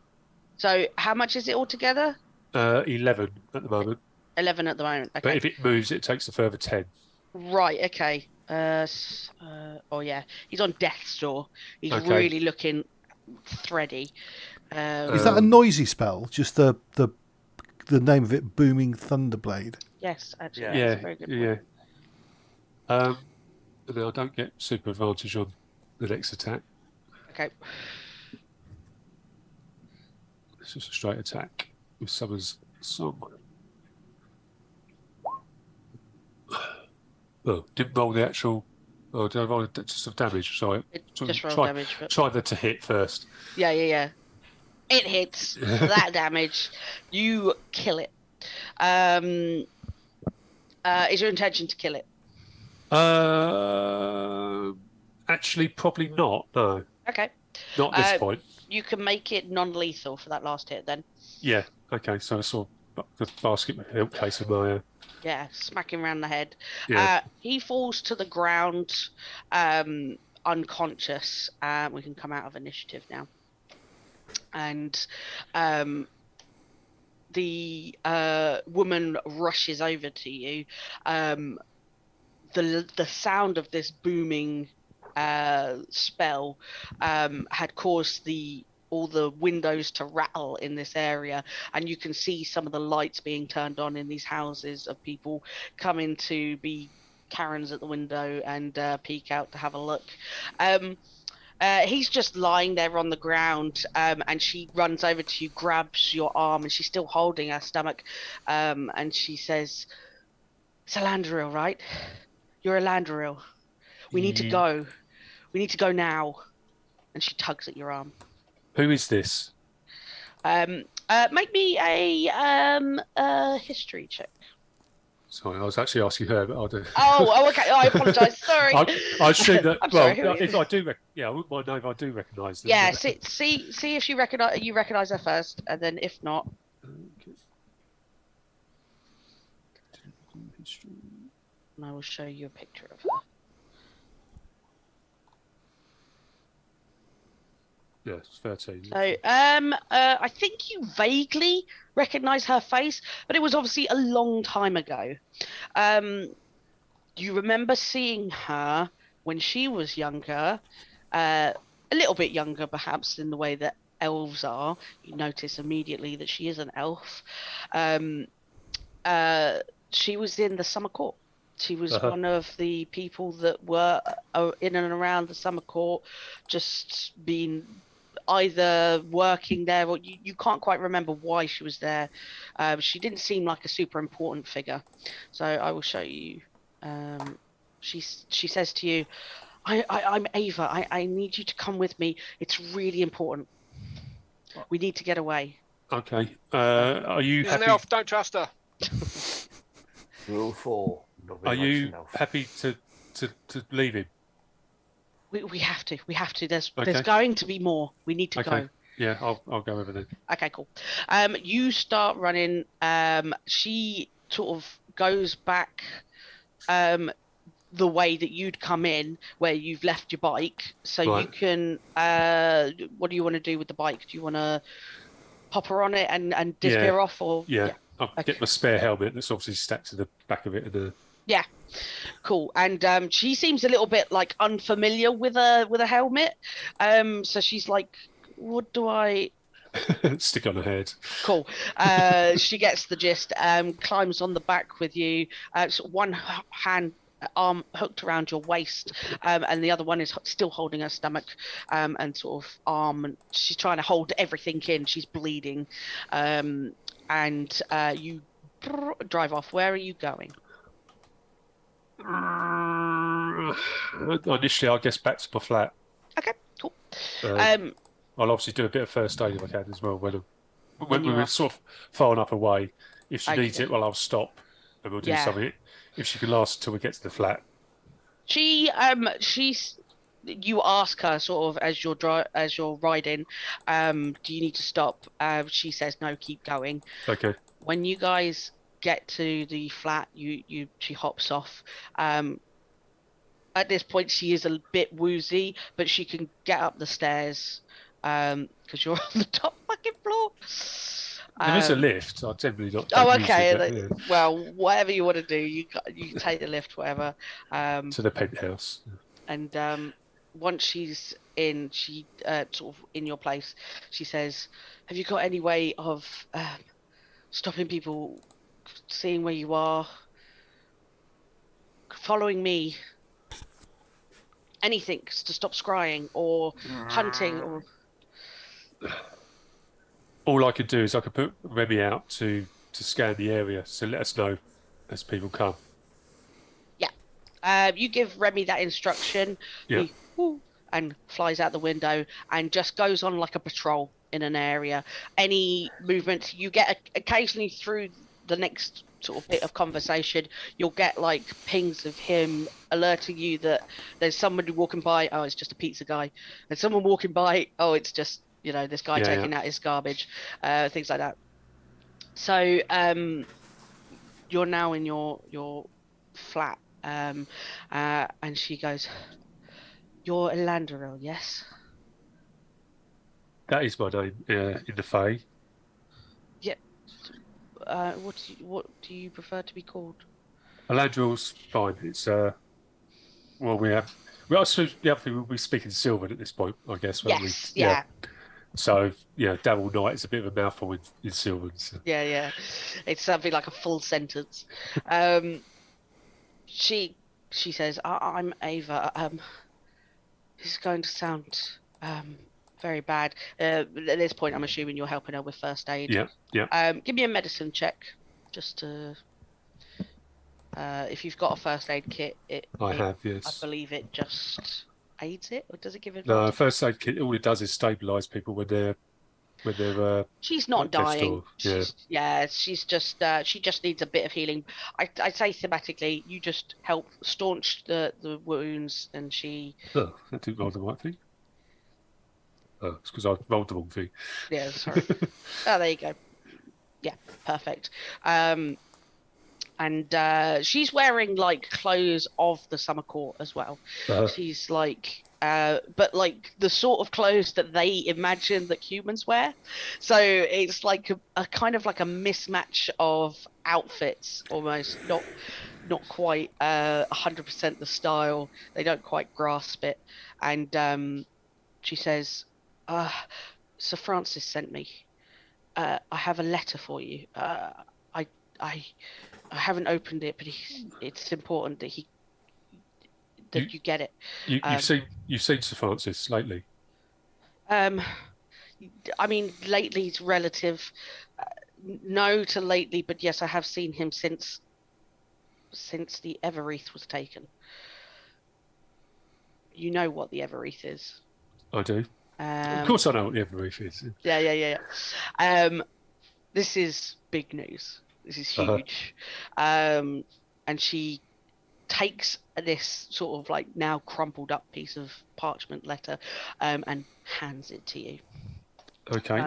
So how much is it altogether? 11 at the moment. 11 at the moment, okay. But if it moves, it takes a further 10. Right, okay. Oh yeah, he's on death's door. He's really looking thready. Is that a noisy spell? Just the name of it, Booming Thunderblade? Yes, actually. Yeah, that's a very good point. And then I don't get super advantage on the next attack. Okay. It's just a straight attack with Summer's Song. Oh, didn't roll the actual... Oh, did I roll just some damage? Sorry. Just roll damage. But... Try that to hit first. Yeah. It hits. That damage. You kill it. Is your intention to kill it? Actually, probably not. No. Okay. Not at this point. You can make it non-lethal for that last hit then. Yeah. Okay. So I saw the basket with the case of my. Yeah, smack him around the head. Yeah. He falls to the ground, unconscious. We can come out of initiative now. And the woman rushes over to you. The sound of this booming spell had caused all the windows to rattle in this area, and you can see some of the lights being turned on in these houses of people coming to be Karens at the window and peek out to have a look. He's just lying there on the ground, and she runs over to you, grabs your arm, and she's still holding her stomach, and she says, "It's a Landrill, right? You're a Landrill. We need to go. We need to go now." And she tugs at your arm. Who is this? Make me a history check. Sorry, I was actually asking her, but I'll do. Oh, okay. I apologise. Sorry. I assume that. I'm Well, sorry, if I do, I wouldn't mind knowing if I do recognise them. Yeah. But... See if you recognise her first, and then if not. Okay. And I will show you a picture of her. Yeah, it's 13. So, I think you vaguely recognise her face, but it was obviously a long time ago. You remember seeing her when she was younger, a little bit younger perhaps in the way that elves are. You notice immediately that she is an elf. Um, she was in the summer court. She was Uh-huh. one of the people that were in and around the summer court, just being either working there or you can't quite remember why she was there. She didn't seem like a super important figure. So I will show you. She says to you, I'm Ava. I need you to come with me. It's really important. We need to get away. Okay. Are you She's an happy? elf. Don't trust her. Rule 4. Nobody Are likes you an elf. happy to leave him? We have to. We have to. There's Okay. going to be more. We need to Okay. go. Yeah, I'll go over then. Okay, cool. You start running. She sort of goes back the way that you'd come in, where you've left your bike. So you Right. can. What do you want to do with the bike? Do you want to pop her on it and disappear off, or Yeah. I'll Okay. get my spare helmet that's obviously stacked to the back of it. And Cool. And she seems a little bit like unfamiliar with a helmet. So she's like, "What do I?" stick on her head. Cool. She gets the gist. Climbs on the back with you. So one hand arm hooked around your waist, and the other one is still holding her stomach, and sort of arm. And she's trying to hold everything in. She's bleeding, and you drive off. Where are you going? Initially, I guess back to my flat. Okay, cool. I'll obviously do a bit of first aid if I can as well. When we you're were off. sort of far enough away, if she needs Okay. it, well, I'll stop and we'll do Yeah. something. If she can last until we get to the flat. She's. You ask her sort of as you're riding, do you need to stop? She says no, keep going. Okay. When you guys get to the flat, she hops off. At this point, she is a bit woozy, but she can get up the stairs because you're on the top fucking floor. There is a lift. I generally not. Oh, don't use okay. it, but, yeah, Well, whatever you want to do, you take the lift, whatever. to the penthouse. And once she's in, she sort of in your place, she says, "Have you got any way of stopping people seeing where you are, following me? Anything to stop scrying or hunting or." All I could do is I could put Remy out to scan the area, so let us know as people come. You give Remy that instruction, Yeah. and flies out the window and just goes on like a patrol in an area. Any movement you get occasionally through the next sort of bit of conversation, you'll get like pings of him alerting you that there's somebody walking by. Oh, it's just a pizza guy. There's someone walking by. Oh, it's just this guy taking out his garbage, things like that. So you're now in your flat. And she goes, "You're Elandril, yes?" That is my name in the Fae. Yeah. What do you prefer to be called? Elandril's fine. It's well, we also the other thing we'll be speaking Sylvan at this point, I guess. Won't Yes. we? Yeah. So Devil Knight is a bit of a mouthful in Sylvan. So. Yeah. It's something like a full sentence. She says, "I'm Ava. This is going to sound very bad. At this point, I'm assuming you're helping her with first aid. Yeah. Give me a medicine check, just to. If you've got a first aid kit, I have, I yes. believe it just aids it, or does it give it? No, first aid kit. All it does is stabilise people when they're. She's not dying. Yeah. She's just she just needs a bit of healing. I'd say thematically, you just help staunch the wounds, and she. Oh, I didn't roll the right thing. Oh, it's because I rolled the wrong thing. Yeah, sorry. Oh, there you go. Yeah, perfect. And she's wearing like clothes of the summer court as well. Uh-huh. She's like but like the sort of clothes that they imagine that humans wear. So it's like a kind of like a mismatch of outfits, almost not quite 100% the style. They don't quite grasp it. And she says, Sir Francis sent me. I have a letter for you. I I I haven't opened it, but it's important that You you get it. you've seen Sir Francis lately. Um, I mean, lately's relative. No to lately, but yes, I have seen him since the Everwreath was taken. You know what the Everwreath is. I do. Of course, I know what the Everwreath is. Yeah. This is big news. This is huge. And she takes this sort of like now crumpled up piece of parchment letter, and hands it to you. Okay,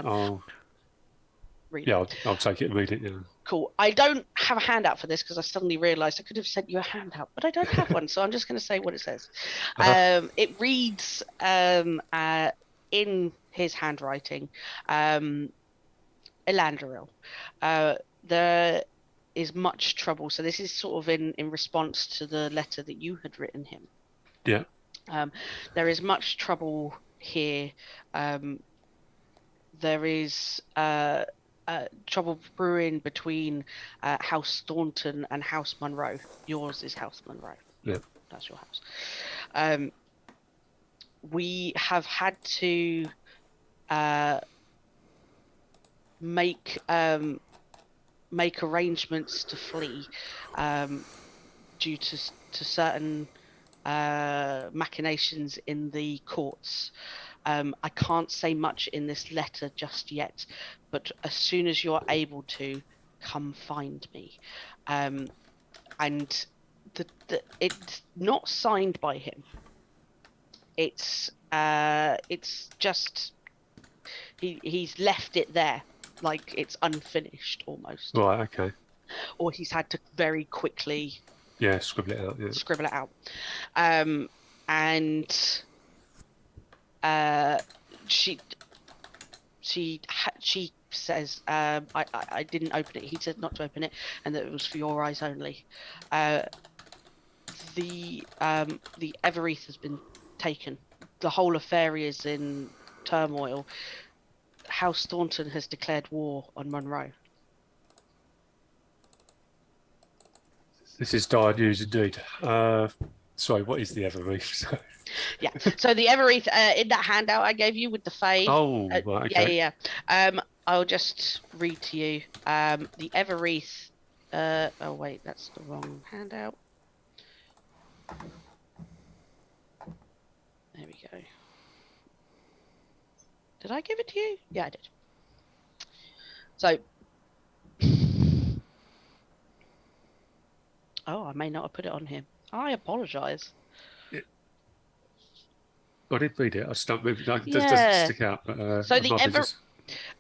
Read yeah, it. I'll take it and read it. Yeah. Cool. I don't have a handout for this because I suddenly realised I could have sent you a handout, but I don't have one, so I'm just going to say what it says. It reads in his handwriting, Elandril. There is much trouble. So this is sort of in response to the letter that you had written him. Yeah. There is much trouble here. There is trouble brewing between House Thornton and House Monroe. Yours is House Monroe. Yeah. That's your house. We have had to make arrangements to flee due to certain machinations in the courts. I can't say much in this letter just yet, but as soon as you're able to, come find me. And it's not signed by him. It's just he's left it there, like it's unfinished almost. Right. Okay. Or he's had to very quickly scribble it out. Yeah. Scribble it out. And she says, I didn't open it. He said not to open it, and that it was for your eyes only. The Everwreath has been taken. The whole affair is in turmoil. House Thornton has declared war on Monroe. This is dire news indeed. Sorry, what is the Everwreath? Yeah. So the Everwreath, in that handout I gave you with the Fae. Oh, right, okay. Yeah. I'll just read to you. The Everwreath. Oh wait, that's the wrong handout. There we go. Did I give it to you? Yeah, I did. So. Oh, I may not have put it on here. I apologise. I did read it. I just don't move. It doesn't stick out. But, so the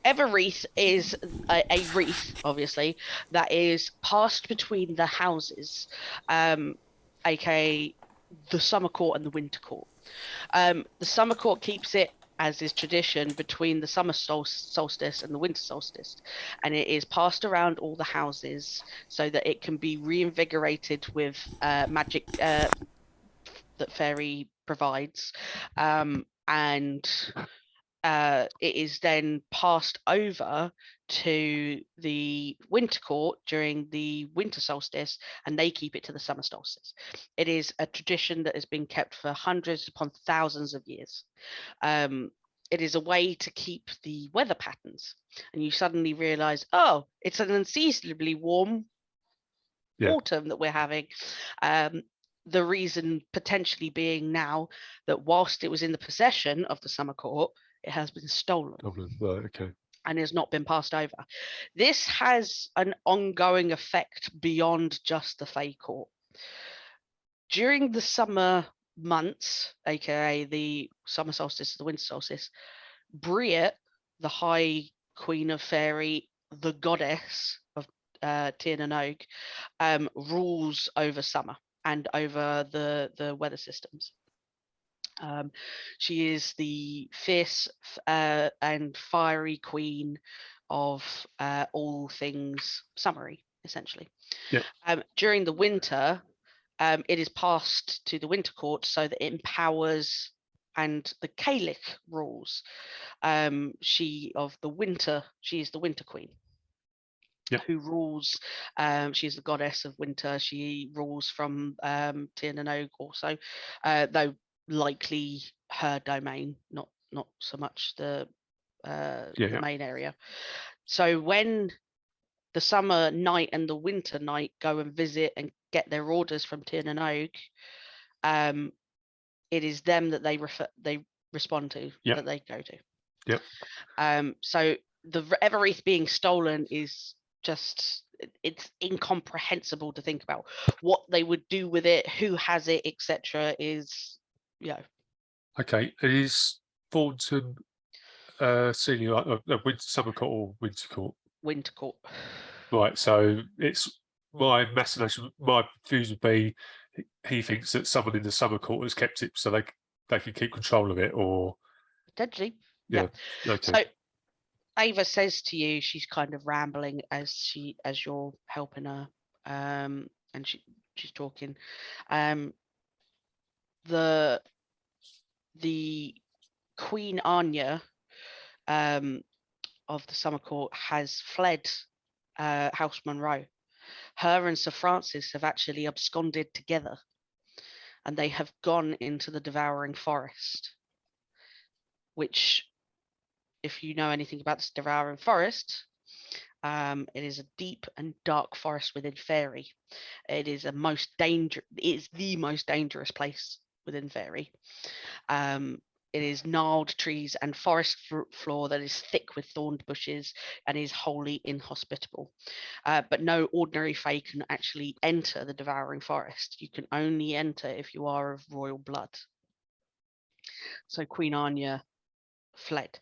Everwreath is a wreath, obviously, that is passed between the houses, aka the Summer Court and the Winter Court. The Summer Court keeps it, as is tradition, between the summer solstice and the winter solstice, and it is passed around all the houses so that it can be reinvigorated with magic that fairy provides, and it is then passed over to the winter court during the winter solstice, and they keep it to the summer solstice. It is a tradition that has been kept for hundreds upon thousands of years. It is a way to keep the weather patterns, and you suddenly realize, oh, it's an unseasonably warm autumn that we're having. The reason potentially being now that whilst it was in the possession of the Summer Court, it has been stolen. Right, okay. And has not been passed over. This has an ongoing effect beyond just the Fae Court. During the summer months, aka the summer solstice, the winter solstice, Bea, the High Queen of Fairy, the goddess of Tir na Nog, rules over summer and over the weather systems. She is the fierce and fiery queen of all things summery, essentially. Yep. During the winter, it is passed to the Winter Court so that it empowers and the Gaelic rules. She is the Winter Queen. Yep. Who rules? She's the goddess of winter. She rules from Tir na Nog also, though likely her domain, not so much the main area. So when the summer knight and the winter knight go and visit and get their orders from Tir na Nog, it is them that they respond to, that they go to. Yep. So the Everwreath being stolen is just, it's incomprehensible to think about. What they would do with it, who has it, etc. is, Okay, is Thornton senior Summer Court or Winter Court? Winter Court. Right, so it's my machination. My views would be he thinks that someone in the Summer Court has kept it so they can keep control of it, or potentially. Yeah. Okay. So Ava says to you, she's kind of rambling as you're helping her, and she's talking. The Queen Anya of the Summer Court has fled House Monroe. Her and Sir Francis have actually absconded together, and they have gone into the Devouring Forest, which, if you know anything about this Devouring Forest, it is a deep and dark forest within Fairy. It is the most dangerous place within Fairy. It is gnarled trees and forest floor that is thick with thorned bushes and is wholly inhospitable. But no ordinary fae can actually enter the Devouring Forest. You can only enter if you are of royal blood. So Queen Anya fled,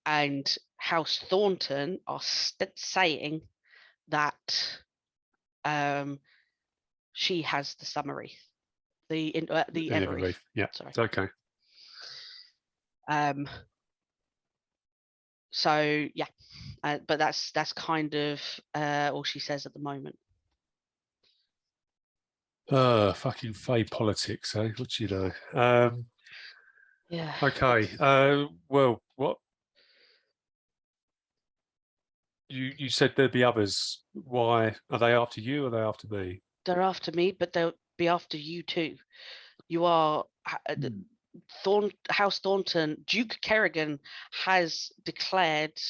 and House Thornton are saying that she has the Summery, the Everwreath. Yeah. Sorry. Okay. So yeah, but that's kind of all she says at the moment. Fucking fey politics, eh? What do you know? Yeah. Okay. Well, what you said there'd be others. Why are they after you? Or are they after me? They're after me, but they'll be after you too. You are House Thornton. Duke Kerrigan has declared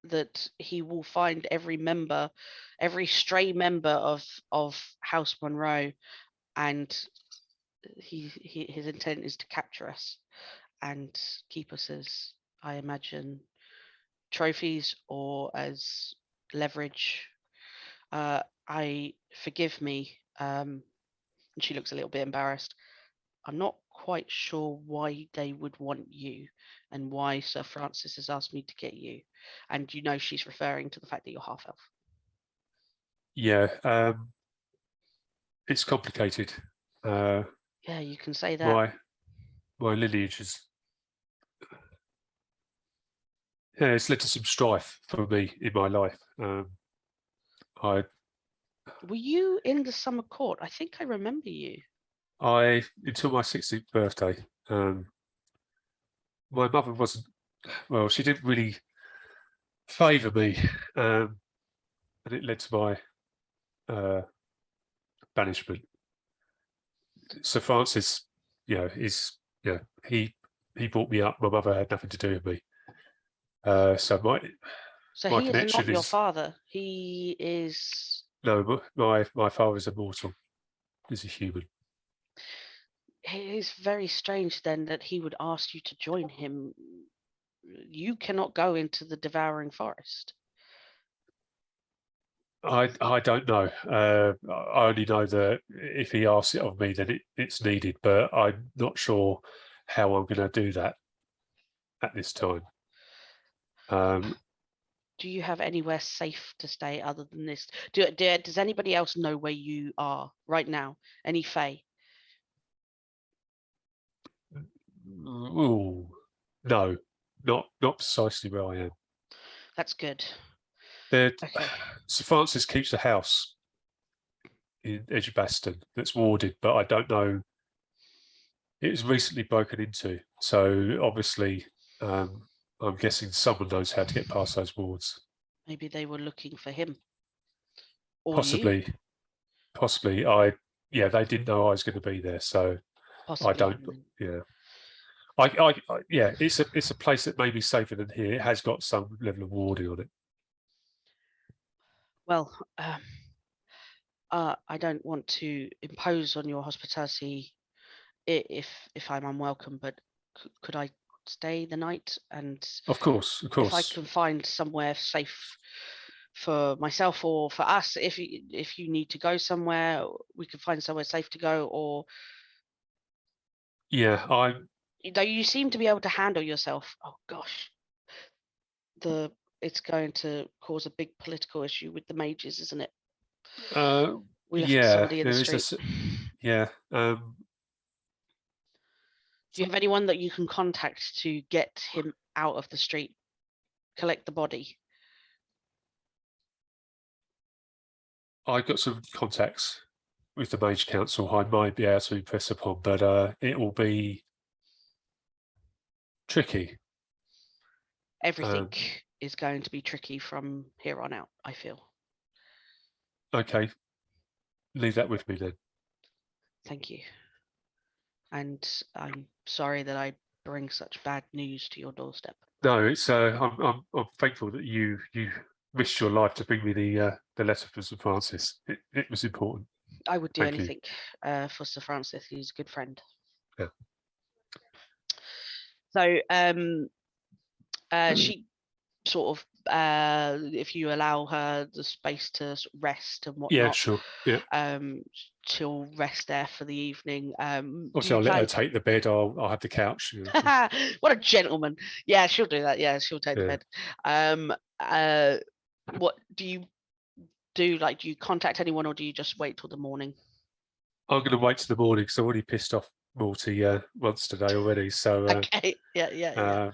that he will find every stray member of House Monroe, and his intent is to capture us and keep us as, I imagine, trophies or as leverage. Forgive me, and she looks a little bit embarrassed. I'm not quite sure why they would want you and why Sir Francis has asked me to get you. And she's referring to the fact that you're half elf. Yeah. It's complicated. Yeah, you can say that. My lineage is. Yeah, it's led to some strife for me in my life. Were you in the Summer Court? I think I remember you. Until my 16th birthday, my mother wasn't. Well, she didn't really favour me, and it led to my banishment. Sir Francis, he brought me up. My mother had nothing to do with me. So my he is not your father. He is. No, my father is immortal. He's a human. It is very strange then that he would ask you to join him. You cannot go into the Devouring Forest. I don't know. I only know that if he asks it of me, then it's needed. But I'm not sure how I'm going to do that at this time. Do you have anywhere safe to stay other than this? Does anybody else know where you are right now? Any fae? Ooh, no, not precisely where I am. That's good. There, Okay. Sir Francis keeps a house in Edgbaston that's warded, but I don't know. It was recently broken into, so obviously, I'm guessing someone knows how to get past those wards. Maybe they were looking for him. Or Possibly, you. possibly. They didn't know I was going to be there, so Possibly. I don't. Yeah, yeah. It's a place that may be safer than here. It has got some level of warding on it. Well, I don't want to impose on your hospitality if I'm unwelcome, but could I stay the night? And Of course. if I can find somewhere safe for myself or for us, if you need to go somewhere, we can find somewhere safe to go. Or Yeah, though you seem to be able to handle yourself. Oh gosh, it's going to cause a big political issue with the mages, isn't it? We left somebody in the street. Yeah. Do you have anyone that you can contact to get him out of the street, collect the body? I got some contacts with the Mage Council I might be able to impress upon, but it will be tricky. Everything is going to be tricky from here on out, I feel. Okay. Leave that with me then. Thank you. And I'm sorry that I bring such bad news to your doorstep. No, it's I'm thankful that you risked your life to bring me the letter from Sir Francis. It was important. I would do anything for Sir Francis. He's a good friend. Yeah. So she sort of if you allow her the space to rest and whatnot. Yeah, sure. Yeah. She'll rest there for the evening. Also, I'll let her take the bed. I'll have the couch. You know. What a gentleman! Yeah, she'll do that. Yeah, she'll take the bed. What do you do? Like, do you contact anyone, or do you just wait till the morning? I'm going to wait till the morning because I already pissed off Morty once today already. So okay, yeah.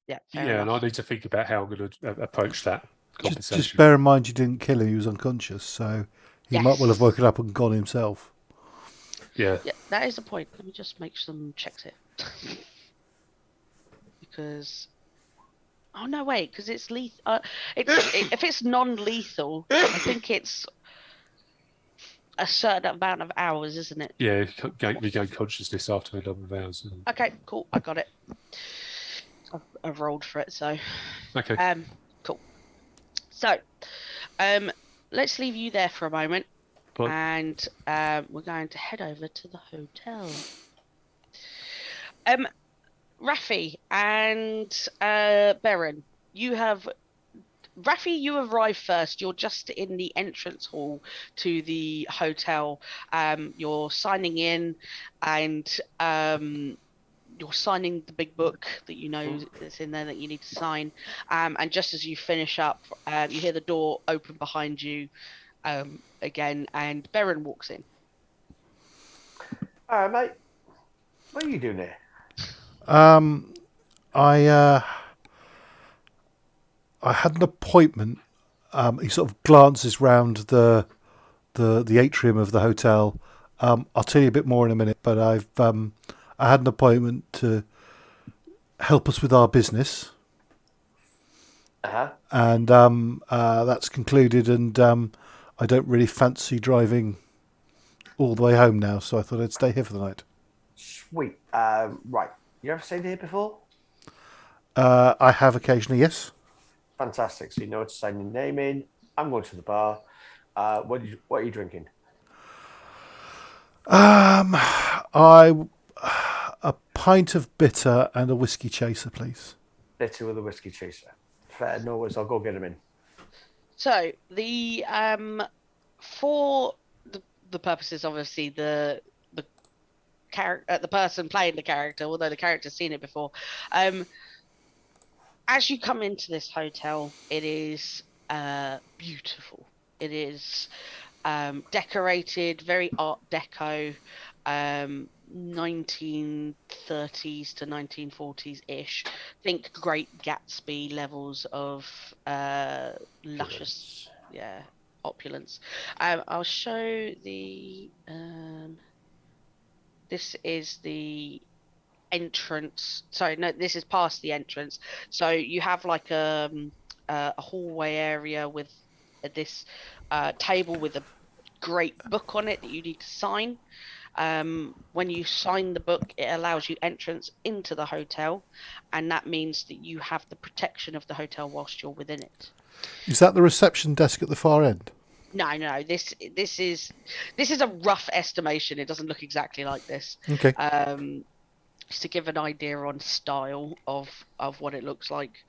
Yeah, and I need to think about how I'm going to approach that conversation. Just bear in mind you didn't kill him; he was unconscious, so he might well have woken up and gone himself. Yeah, that is the point. Let me just make some checks here, because oh no, wait, because it's lethal. If it's non-lethal, I think it's a certain amount of hours, isn't it? Yeah, regain consciousness after a number of hours. Okay, cool. I got it. I've rolled for it, so okay. Cool. So, let's leave you there for a moment, and we're going to head over to the hotel. Raffi and Beren, you arrive first. You're just in the entrance hall to the hotel. You're signing in, and you're signing the big book that you know that's in there that you need to sign. And just as you finish up, you hear the door open behind you again, and Beren walks in. All right, mate. What are you doing here? I had an appointment. He sort of glances round the atrium of the hotel. I'll tell you a bit more in a minute, but I had an appointment to help us with our business. And that's concluded, and I don't really fancy driving all the way home now, so I thought I'd stay here for the night. Sweet. Right. You ever stayed here before? I have occasionally, yes. Fantastic. So you know what to sign your name in. I'm going to the bar. What are you drinking? A pint of bitter and a whiskey chaser, please. Bitter with a whiskey chaser. Fair. No worries. I'll go get him in. So the for the purposes, obviously the character, the person playing the character, although the character's seen it before. As you come into this hotel, it is beautiful. It is decorated, very Art Deco. 1930s to 1940s ish. Think Great Gatsby levels of luscious, opulence. I'll show the. This is the entrance. Sorry, no, this is past the entrance. So you have like a hallway area with this table with a great book on it that you need to sign. When you sign the book, it allows you entrance into the hotel, and that means that you have the protection of the hotel whilst you're within it. Is that the reception desk at the far end? No. This is a rough estimation. It doesn't look exactly like this. Okay. Just to give an idea on style of what it looks like.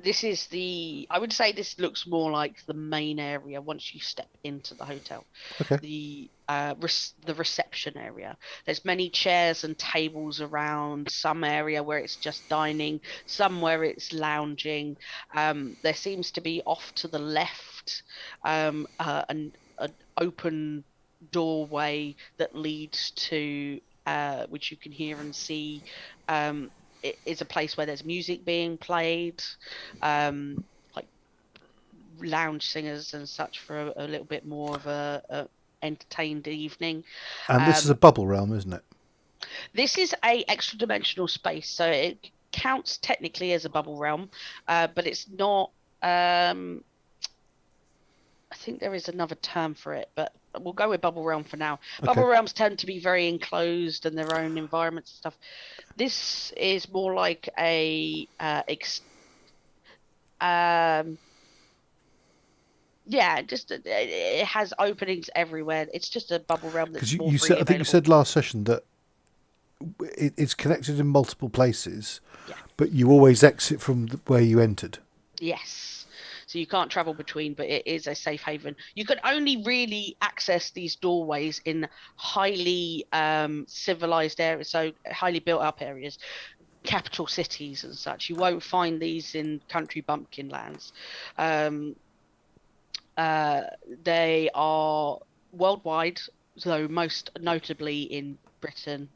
This is I would say this looks more like the main area once you step into the hotel. Okay. The reception area. There's many chairs and tables around. Some area where it's just dining, some where it's lounging. There seems to be off to the left an open doorway that leads to which you can hear and see. It is a place where there's music being played, like lounge singers and such for a little bit more of a entertained evening. And this is a bubble realm, isn't it? This is a extra dimensional space, so it counts technically as a bubble realm, but it's not. I think there is another term for it, but we'll go with bubble realm for now. Okay. Bubble realms tend to be very enclosed and their own environments and stuff. This is more like it has openings everywhere. It's just a bubble realm that's more Because I think you said last session that it's connected in multiple places, but you always exit from where you entered. Yes. So you can't travel between, but it is a safe haven. You can only really access these doorways in highly civilized areas, so highly built up areas, capital cities and such. You won't find these in country bumpkin lands. They are worldwide, though most notably in Britain,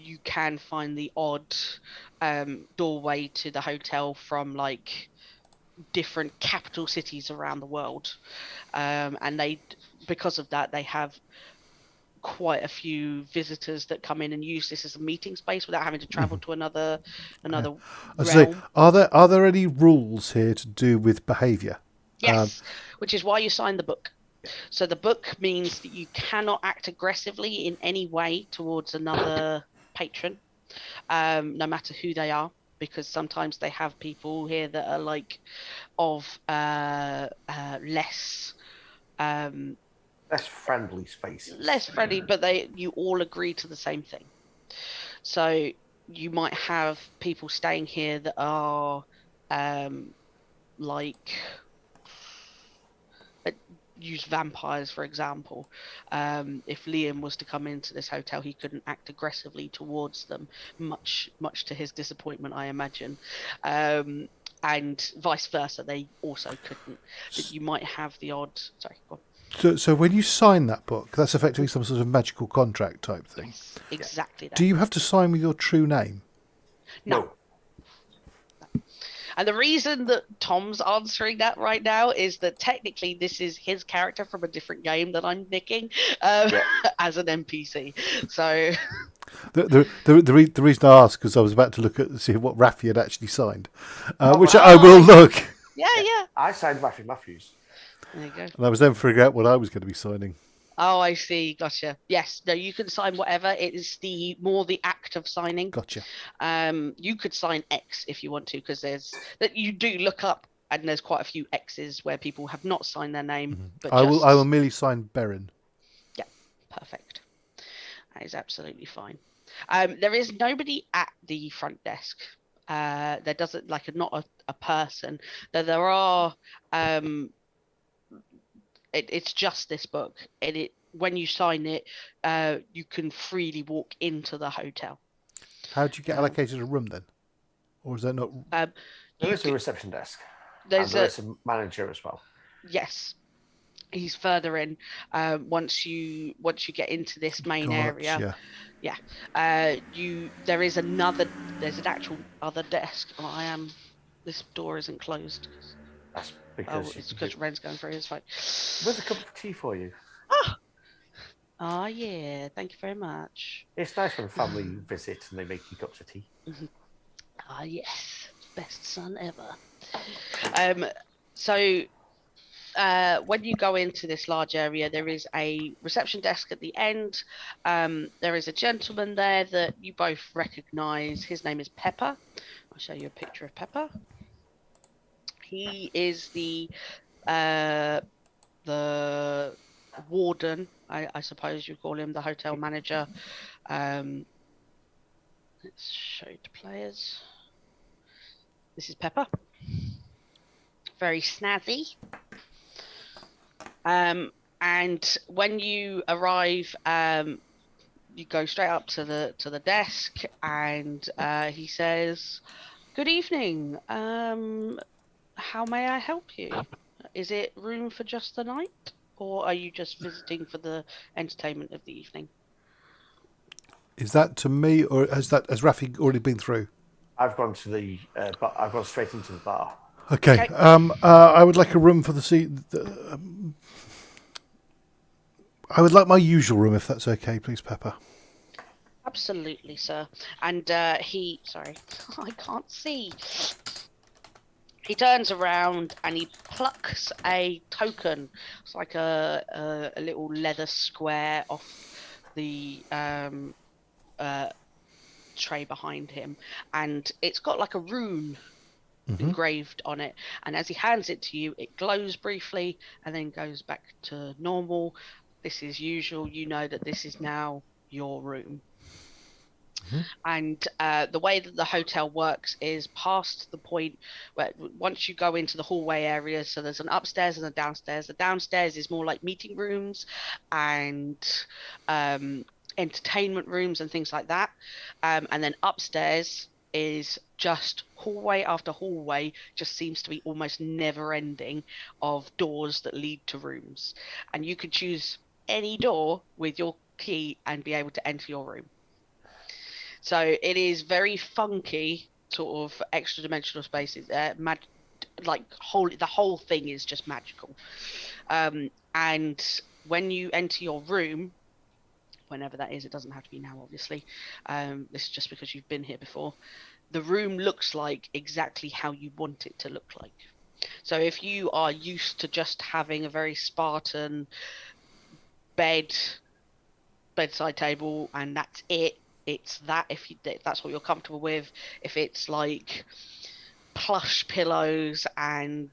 you can find the odd doorway to the hotel from like different capital cities around the world, and because of that they have quite a few visitors that come in and use this as a meeting space without having to travel to another realm. Are there any rules here to do with behaviour? Yes, which is why you sign the book. So the book means that you cannot act aggressively in any way towards another patron, no matter who they are, because sometimes they have people here that are like of less friendly spaces. Less friendly, but you all agree to the same thing. So you might have people staying here that are use vampires, for example. If Liam was to come into this hotel, he couldn't act aggressively towards them, much to his disappointment, I imagine. And vice versa, they also couldn't. But you might have the odd. Sorry, go on. So when you sign that book, that's effectively some sort of magical contract type thing. Yes, exactly that. Do you have to sign with your true name? No. And the reason that Tom's answering that right now is that technically this is his character from a different game that I'm nicking as an NPC. So the reason I asked because I was about to look at see what Raffi had actually signed, which I will look. Yeah. I signed Raffi Matthews. There you go. And I was then figuring out what I was going to be signing. Oh, I see. Gotcha. Yes. No, you can sign whatever. It is the act of signing. Gotcha. You could sign X if you want to, because you do look up, and there's quite a few X's where people have not signed their name. Mm-hmm. But I will merely sign Berin. Yeah, perfect. That is absolutely fine. There is nobody at the front desk. There doesn't not a person. There are. It's just this book, and when you sign it, you can freely walk into the hotel. How do you get allocated a room then, or is that not? There is a reception desk. There's a manager as well. Yes, He's further in. Once you get into this main area, Gotcha. there's an actual other desk. This door isn't closed. That's because It's because Ren's going through his phone. Where's a cup of tea for you? Oh yeah, thank you very much. It's nice when family visit and they make you cups of tea. Ah yes, best son ever. So when you go into this large area, there is a reception desk at the end. There is a gentleman there that you both recognise. His name is Pepper. I'll show you a picture of Pepper. He is the warden, I suppose you call him, the hotel manager. Let's show it to players. This is Pepper. Very snazzy. And when you arrive, you go straight up to the desk, and he says, "Good evening. How may I help you? Is it room for just the night, or are you just visiting for the entertainment of the evening?" Is that to me, or has Rafi already been through? I've gone to the bar. I've gone straight into the bar. Okay. I would like a room for the seat. I would like my usual room, if that's okay, please, Pepper. Absolutely, sir. And sorry, I can't see. He turns around and he plucks a token. It's like a little leather square off the tray behind him, and it's got like a rune engraved on it. And as he hands it to you, it glows briefly and then goes back to normal. This is usual. You know that this is now your room. And the way that the hotel works is past the point where once you go into the hallway area, so there's an upstairs and a downstairs. The downstairs is more like meeting rooms and entertainment rooms and things like that. And then upstairs is just hallway after hallway, just seems to be almost never ending, of doors that lead to rooms. And you could choose any door with your key and be able to enter your room. So it is very funky, sort of extra dimensional spaces. The whole thing is just magical. And when you enter your room, whenever that is, it doesn't have to be now, obviously. This is just because you've been here before. The room looks like exactly how you want it to look like. So if you are used to just having a very Spartan bedside table, and that's it, it's that. If that's what you're comfortable with. If it's like plush pillows and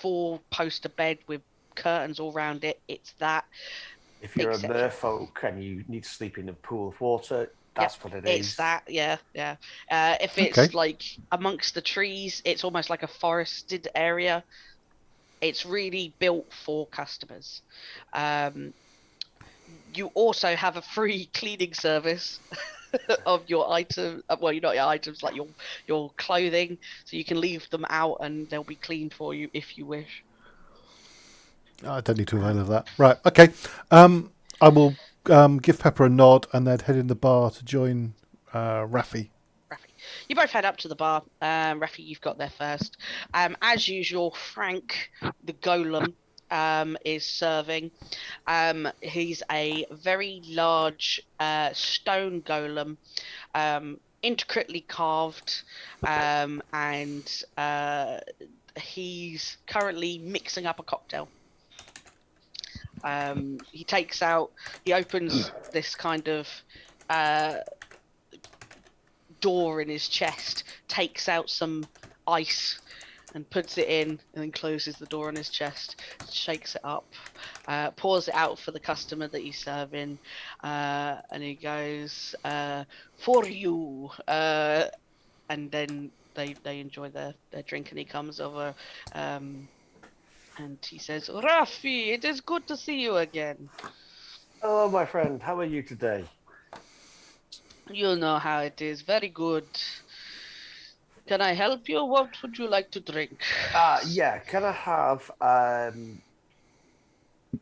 4-poster bed with curtains all around it, it's that. If you're a merfolk and you need to sleep in a pool of water, that's what it is. It's that, yeah. If it's like amongst the trees, it's almost like a forested area. It's really built for customers. You also have a free cleaning service of your item. Well, not your items, like your clothing. So you can leave them out and they'll be cleaned for you if you wish. I don't need to avail of that. Right. Okay. I will give Pepper a nod and then head in the bar to join Rafi. You both head up to the bar. Rafi, you've got there first. As usual, Frank, the golem, is serving. He's a very large stone golem, intricately carved, and he's currently mixing up a cocktail. He opens this kind of door in his chest, takes out some ice and puts it in, and then closes the door on his chest, shakes it up, pours it out for the customer that he's serving, and he goes, "For you," and then they enjoy their drink, and he comes over, and he says, "Rafi, it is good to see you again." Hello, my friend. How are you today? You know how it is. Very good. Can I help you? What would you like to drink? Yeah. Can I have?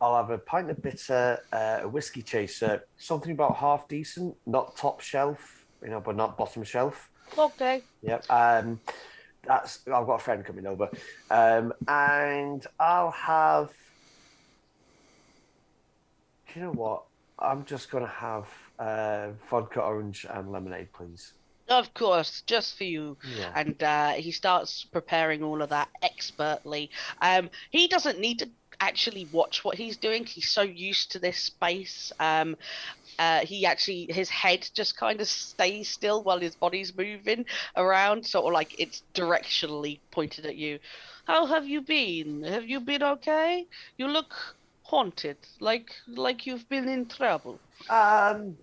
I'll have a pint of bitter, a whiskey chaser, something about half decent, not top shelf, but not bottom shelf. Okay. Yep. I've got a friend coming over, and I'll have. Do you know what? I'm just gonna have vodka, orange, and lemonade, please. Of course, just for you. Yeah. And he starts preparing all of that expertly. He doesn't need to actually watch what he's doing. He's so used to this space. His head just kind of stays still while his body's moving around, sort of like it's directionally pointed at you. How have you been? Have you been okay? You look haunted, like you've been in trouble. No,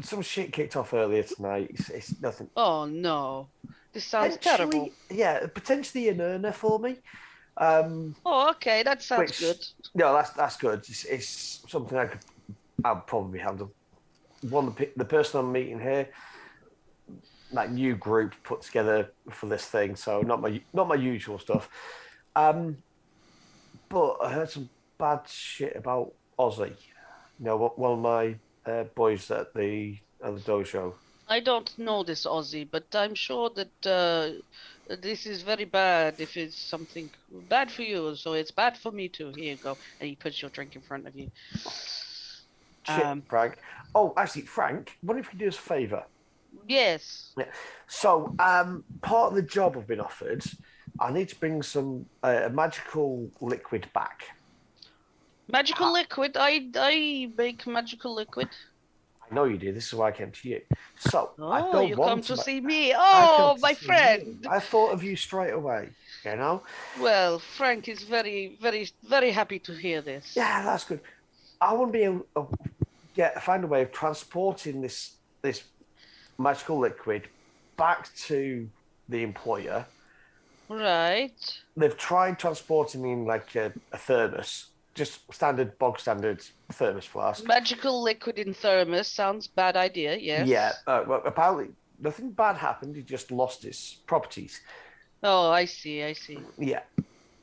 some shit kicked off earlier tonight. It's nothing. Oh no, this sounds terrible. Yeah, potentially an earner for me. Oh, okay, that sounds good. No, that's good. It's something I'll probably handle. The person I'm meeting here, that new group put together for this thing, so not my usual stuff. But I heard some bad shit about Ozzy. One of my boys at the dojo. I don't know this Aussie, but I'm sure that this is very bad if it's something bad for you, so it's bad for me too. Here you go. And he puts your drink in front of you. Shit, Frank. Oh, actually, Frank, what if you could do us a favour? Yes. Yeah. So, part of the job I've been offered, I need to bring some magical liquid back. Magical liquid? I make magical liquid. I know you do. This is why I came to you. So, I Oh, don't you want come to ma- see me. I come Oh, to my see friend. you. I thought of you straight away. Well, Frank is very, very, very happy to hear this. Yeah, that's good. I want to be able to find a way of transporting this magical liquid back to the employer. Right. They've tried transporting me in like a thermos, just bog standard thermos flask. Magical liquid in thermos sounds bad idea. Yes. Yeah. Well, apparently nothing bad happened. He just lost his properties. Oh, I see. Yeah.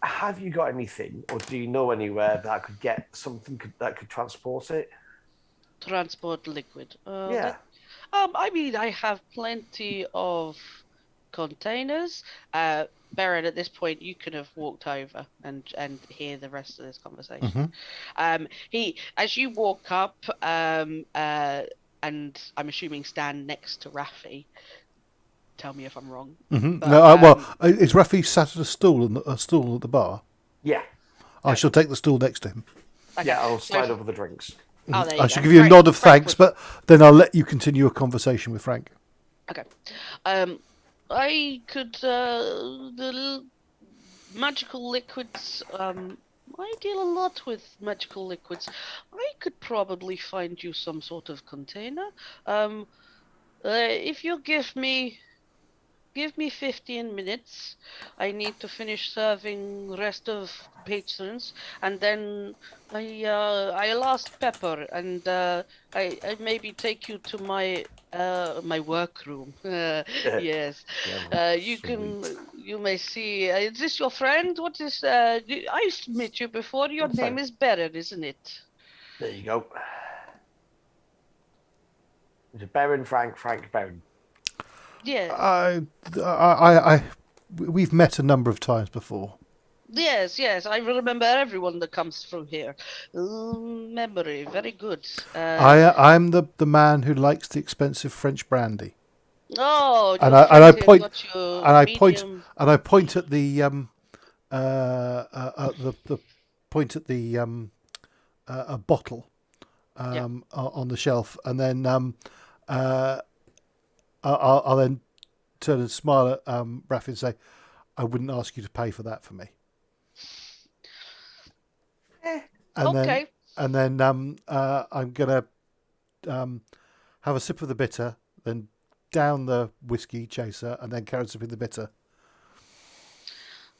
Have you got anything, or do you know anywhere that I could get something that could transport it? Transport liquid. Yeah. I mean, I have plenty of containers. Baron, at this point, you could have walked over and hear the rest of this conversation. As you walk up, and I'm assuming stand next to Raffi. Tell me if I'm wrong. Mm-hmm. But, No, is Rafi sat at a stool at the bar? Yeah. I shall take the stool next to him. Okay. Yeah, I'll slide over the drinks. Oh, there you I go. shall give you a nod of Frank thanks, but then I'll let you continue a conversation with Frank. Okay. I could the magical liquids. I deal a lot with magical liquids. I could probably find you some sort of container. If you give me 15 minutes. I need to finish serving rest of patrons, and then I lost Pepper, and I maybe take you to my my workroom. Yes, you may see. Is this your friend? What is? I used to meet you before. Your name is Baron, isn't it? There you go. It's Baron, Frank, Baron. Yeah. We've met a number of times before. Yes, I remember everyone that comes through here. Memory, very good. I'm the man who likes the expensive French brandy. Oh, and I point at the point at the a bottle on the shelf, and then I'll then turn and smile at Rafi and say, "I wouldn't ask you to pay for that for me." Okay. Then I'm gonna have a sip of the bitter, then down the whiskey chaser, and then carry a sip of the bitter.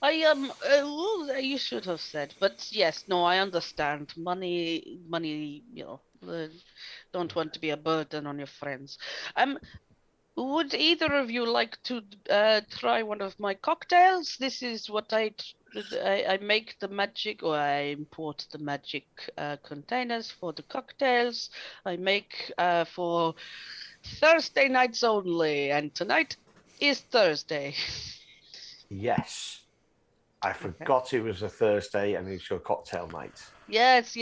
You should have said, but yes, no, I understand. Money, don't want to be a burden on your friends. Would either of you like to try one of my cocktails? This is what I make the magic, or I import the magic containers for the cocktails. I make for Thursday nights only, and tonight is Thursday. Yes. I forgot it was a Thursday and it's your cocktail night. Yes.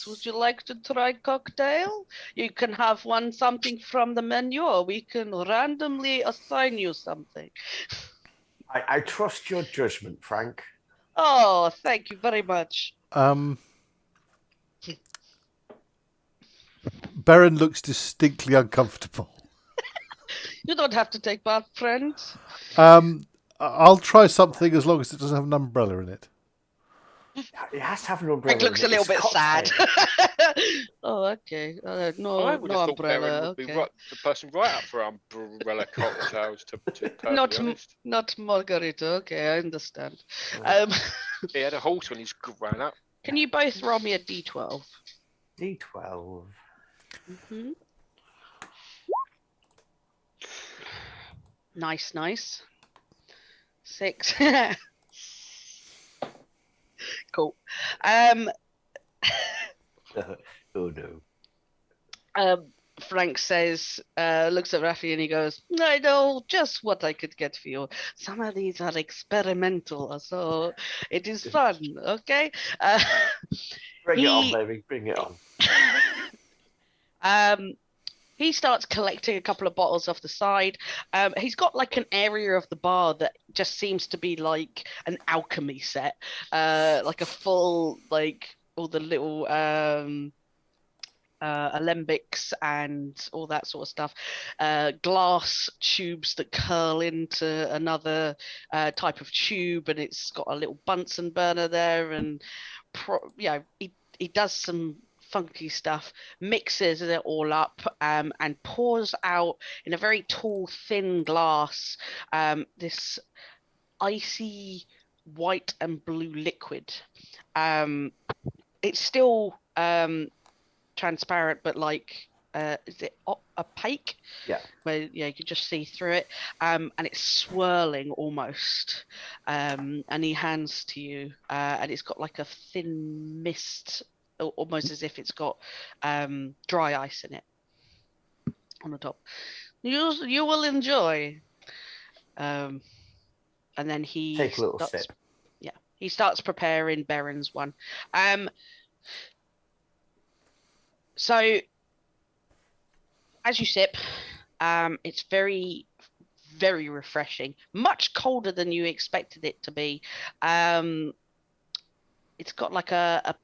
Would you like to try cocktail? You can have something from the menu, or we can randomly assign you something. I trust your judgment, Frank. Oh, thank you very much. Baron looks distinctly uncomfortable. You don't have to take part, friend. I'll try something as long as it doesn't have an umbrella in it. It has to have an umbrella. Frank looks a little bit sad. Cocktail. Oh, okay. I No would have thought Baron umbrella. would be Okay. the person right up for umbrella cocktails, to be perfectly honest. Not margarita. Okay, I understand. He had a horse when he's grown up. Can you both roll me a d12? D12. Mm-hmm. Nice. 6. Cool. Oh no. Frank says, looks at Rafi and he goes, I know just what I could get for you. Some of these are experimental, so it is fun, okay? Bring it on, baby. Bring it on. He starts collecting a couple of bottles off the side. He's got like an area of the bar that just seems to be like an alchemy set, like a full, like all the little alembics and all that sort of stuff, glass tubes that curl into another type of tube, and it's got a little Bunsen burner there, and he does some funky stuff, mixes it all up, and pours out in a very tall, thin glass this icy white and blue liquid. It's still transparent, but like is it opaque? Yeah. Where you can just see through it, and it's swirling almost, and he hands to you, and it's got like a thin mist, almost as if it's got dry ice in it on the top. You will enjoy. And then he Take a little sip. Yeah, he starts preparing Baron's one. So as you sip, it's very, very refreshing. Much colder than you expected it to be. It's got like a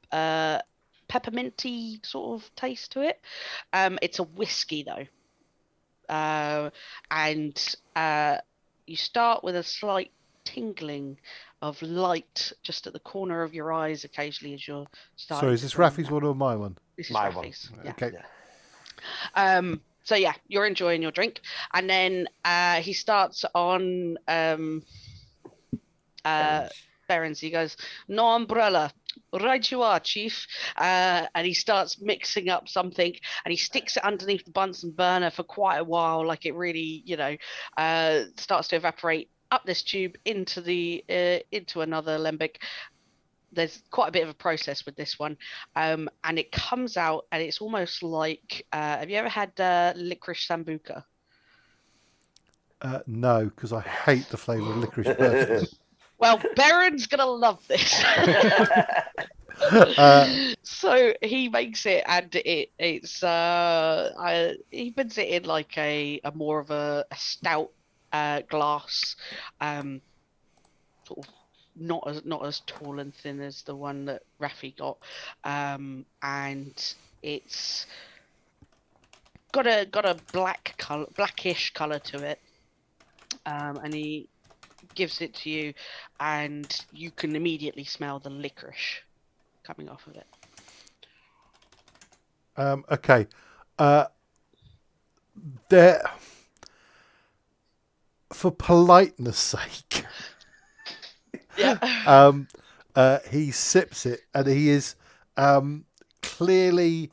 pepperminty sort of taste to it. It's a whiskey though, and you start with a slight tingling of light just at the corner of your eyes occasionally as you're starting. Sorry, is this Rafi's one or my one? This is My Rafi's. one. Yeah. Okay. Yeah. So yeah, you're enjoying your drink, and then he starts on Baron's. He goes, no umbrella. Right you are, Chief. And he starts mixing up something, and he sticks it underneath the Bunsen burner for quite a while, like it really, starts to evaporate up this tube into another alembic. There's quite a bit of a process with this one, and it comes out, and it's almost like have you ever had licorice sambuca? No, because I hate the flavour of licorice personally. Well, Baron's gonna love this. So he makes it, and it's he puts it in like a more of a stout glass, sort of not as tall and thin as the one that Rafi got, and it's got a blackish color to it, and he gives it to you, and you can immediately smell the licorice coming off of it. Okay. There, for politeness sake, Yeah. he sips it, and he is clearly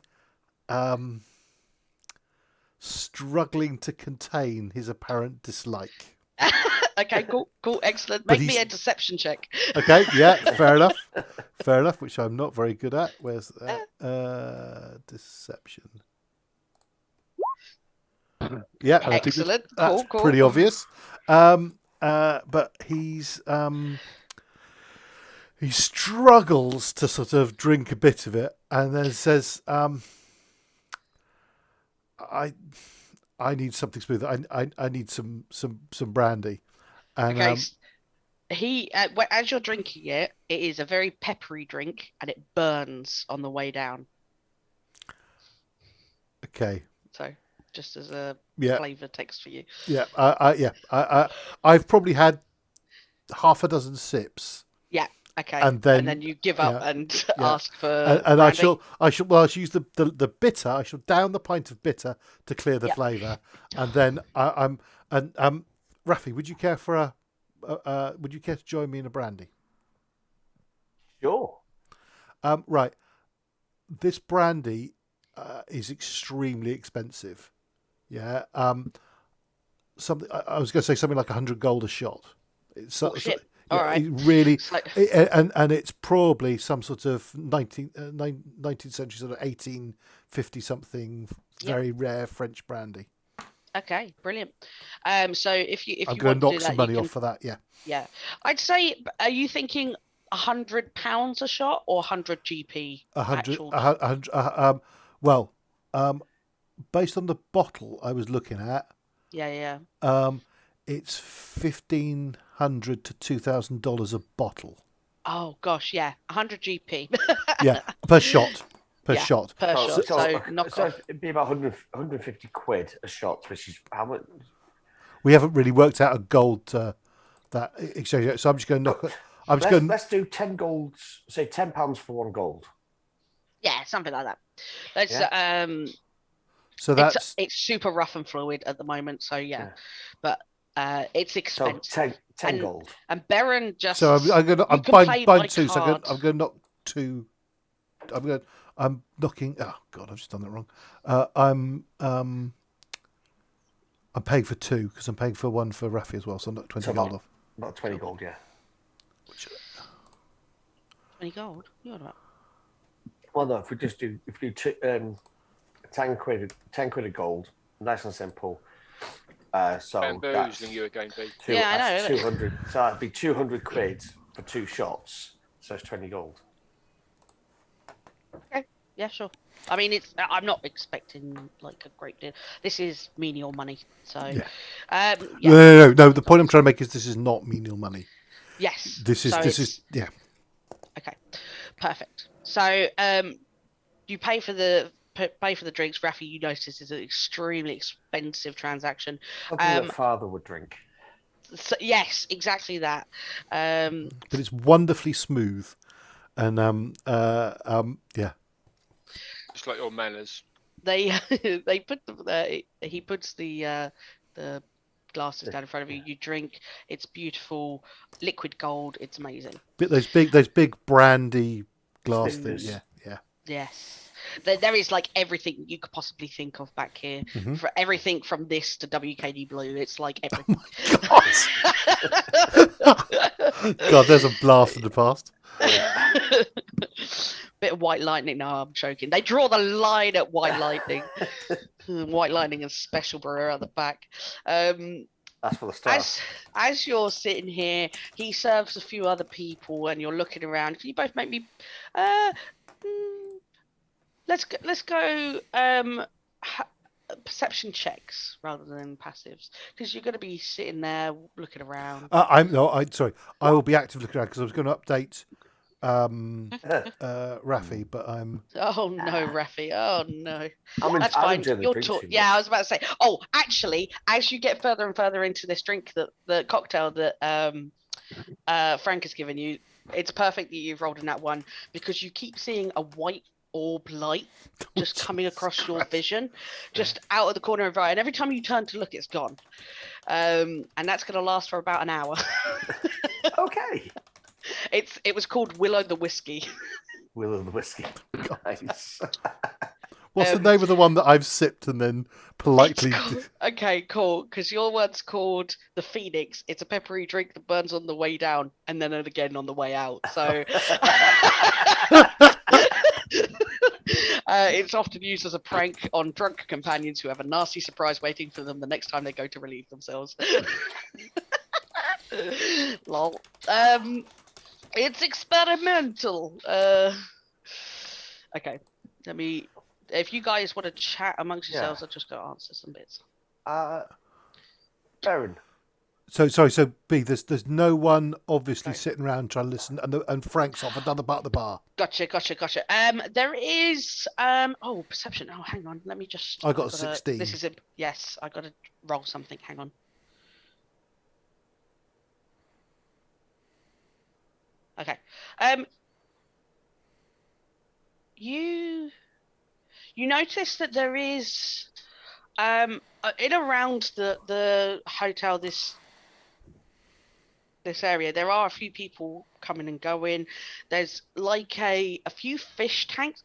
struggling to contain his apparent dislike. Okay, cool, excellent. But Make me he's- a deception check. Okay, yeah, fair enough, which I'm not very good at. Where's that? Deception. Yeah, Excellent, that's cool. pretty obvious. But he struggles to sort of drink a bit of it, and then says, "I need something smooth. I need some brandy." And Okay, as you're drinking it, it is a very peppery drink, and it burns on the way down. okay, So, just as a yeah, flavour text for you. yeah, I've probably had half a dozen sips. Yeah. Okay. And then you give up yeah, and yeah. ask for. And I shall use the bitter. I shall down the pint of bitter to clear the Yeah. flavour, and then Rafi, would you care for would you care to join me in a brandy? Sure. Right. This brandy is extremely expensive. Yeah. Something I was going to say something like 100 gold a shot. It's shit. yeah, All right. it really, It's like- and it's probably some sort of 19th century, sort of 1850 something, very rare French brandy. Okay, brilliant. So if you I'm want going to to do knock some that, money off for that. Yeah. Yeah, I'd say. Are you thinking £100 a shot or 100 GP? 100. actual- Well, based on the bottle I was looking at, Yeah. it's $1,500 to $2,000 a bottle. Oh gosh, yeah, 100 GP. Yeah, per shot. Per Yeah. shot. Per So, shot. So, so, knock so off. it'd be about 150 quid a shot, which is how much? We haven't really worked out a gold that exchange rate, so I'm just going to knock it. I'm just going. Let's do 10 golds, say £10 for 1 gold. Yeah, something like that. Let's. So that's It's super rough and fluid at the moment. So yeah. But it's So expensive. 10 gold. And Baron just. so I'm going to. I'm can play by buying two. So card. I'm going to knock two. I'm knocking. Oh God, I've just done that wrong. I'm paying for two because I'm paying for one for Rafi as well. So I'm not 20 gold off. About 20 gold, yeah. 20 gold. You're about. Well, no, if we do 10 quid a gold, nice and simple. So Bamboozling you again, Bea. Yeah, I that's know. 200. So that'd be 200 quid for 2 shots. So it's 20 gold. Okay. Yeah, sure. I mean, I'm not expecting like a great deal. This is menial money, so. Yeah. Yeah. No. The point I'm trying to make is this is not menial money. Yes. This So is yeah. Okay. Perfect. So, you pay for the drinks. Rafi, you notice is an extremely expensive transaction. Something that father would drink. So, yes, exactly that. But it's wonderfully smooth, and yeah. Just like your manners. They put he puts the glasses down in front of you. You drink. It's beautiful, liquid gold. It's amazing. But those big brandy glass Snifters. things. Yeah. Yes. There is like everything you could possibly think of back here. Mhm. For everything from this to WKD Blue, it's like everything. God, there's a blast in the past. Bit of white lightning. No, I'm joking. They draw the line at white lightning. White lightning and special brewer at the back. That's for the start. As you're sitting here, he serves a few other people, and you're looking around. Can you both make me? Let's go. Perception checks rather than passives, because you're going to be sitting there looking around. Sorry. I will be active looking around because I was going to update Rafi, but I'm. Oh no, Rafi! Oh no, I'm that's fine. enjoying the You're drinks too yeah, much. I was about to say. Oh, actually, as you get further and further into this drink, the cocktail that Frank has given you, it's perfect that you've rolled in that one because you keep seeing a white orb light just coming across your vision, just out of the corner of your eye, and every time you turn to look, it's gone. And that's going to last for about an hour. Okay. It was called Willow the Whiskey. Willow the whiskey. Nice. What's the name of the one that I've sipped and then politely? Okay, cool. Because your one's called the Phoenix. It's a peppery drink that burns on the way down and then again on the way out. So it's often used as a prank on drunk companions who have a nasty surprise waiting for them the next time they go to relieve themselves. Lol. It's experimental. Okay. Let me. If you guys want to chat amongst yourselves, I'll just go answer some bits. Baron. So sorry. So B, there's no one obviously sitting around trying to listen, and Frank's off another part of the bar. Gotcha. There is. Oh, perception. Oh, hang on. Let me just. I got a 16. This is it. Yes, I got to roll something. Hang on. Okay. You notice that there is in around the hotel this area there are a few people coming and going. There's like a few fish tanks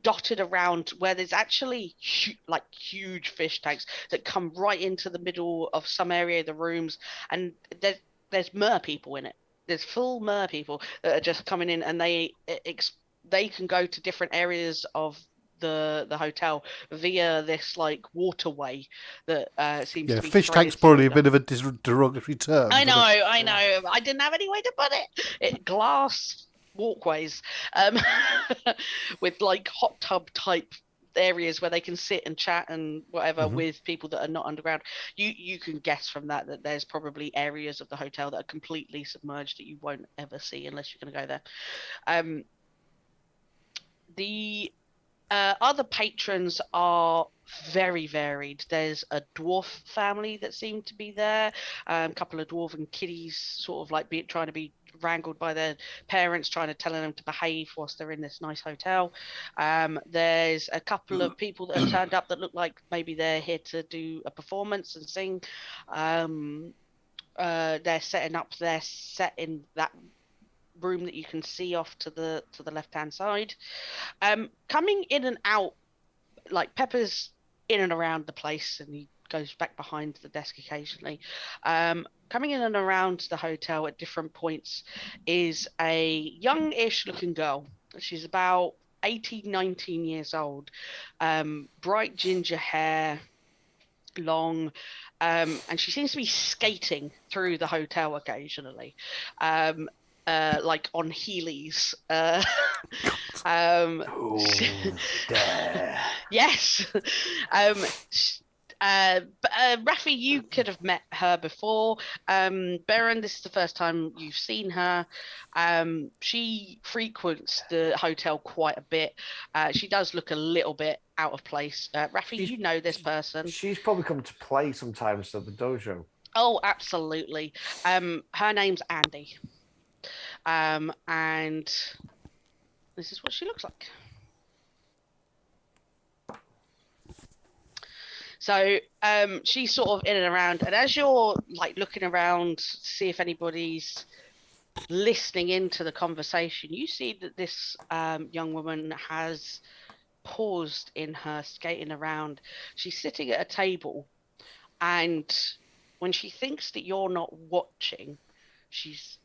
dotted around where there's actually huge fish tanks that come right into the middle of some area of the rooms, and there's mer people in it. There's full mer people that are just coming in, and they can go to different areas of the hotel via this like waterway that seems to be fish tank's probably a bit of a derogatory term. I know. I didn't have any way to put it. Glass walkways with like hot tub type areas where they can sit and chat and whatever with people that are not underground. You can guess from that there's probably areas of the hotel that are completely submerged that you won't ever see unless you're going to go there. The other patrons are very varied. There's a dwarf family that seem to be there, a couple of dwarven kiddies sort of like trying to be wrangled by their parents, trying to tell them to behave whilst they're in this nice hotel. There's a couple of people that have turned up that look like maybe they're here to do a performance and sing. They're setting up their set in that room that you can see off to the left hand side. Coming in and out, like Pepper's in and around the place, and he goes back behind the desk occasionally. Coming in and around the hotel at different points is a young-ish looking girl. She's about 18, 19 years old. Bright ginger hair, long, and she seems to be skating through the hotel occasionally. Like on Heelys. Yes. Rafi, you could have met her before. Baron, this is the first time you've seen her. She frequents the hotel quite a bit. She does look a little bit out of place. Rafi, you know this person. She's probably come to play sometimes at the dojo. Oh, absolutely. Her name's Andy. And this is what she looks like. So she's sort of in and around, and as you're like looking around to see if anybody's listening into the conversation, you see that this young woman has paused in her skating around. She's sitting at a table, and when she thinks that you're not watching, she's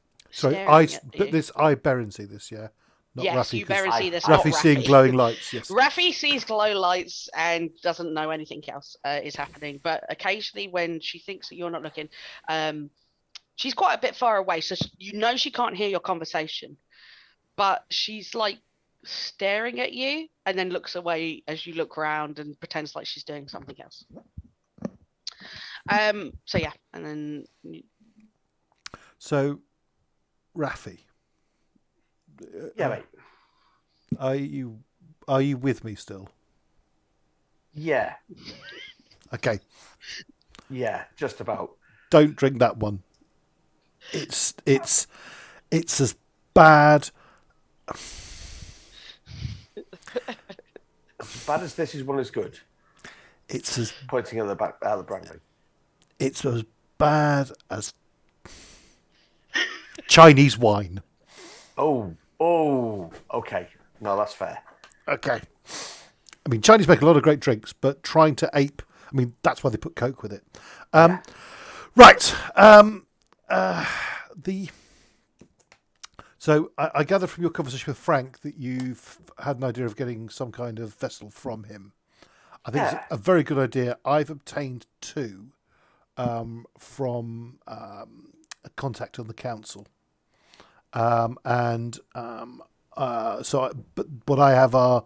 I Baron see this, yeah. Not yes, Rafi, you Baron see this. Rafi's seeing glowing lights. Yes. Rafi sees glow lights and doesn't know anything else is happening. But occasionally, when she thinks that you're not looking, she's quite a bit far away, so you know she can't hear your conversation. But she's like staring at you, and then looks away as you look around and pretends like she's doing something else. So yeah, and then. So, Rafi. Yeah, mate. Are you with me still? Yeah. Okay. Yeah, just about. Don't drink that one. It's as bad. As bad as this is one is good. It's as pointing at the back the brandy. It's as bad as Chinese wine. Oh, okay. No, that's fair. Okay. I mean, Chinese make a lot of great drinks, but trying to ape... I mean, that's why they put Coke with it. Right. So I gather from your conversation with Frank that you've had an idea of getting some kind of vessel from him. I think it's a very good idea. I've obtained 2 from a contact on the council. But what I have are...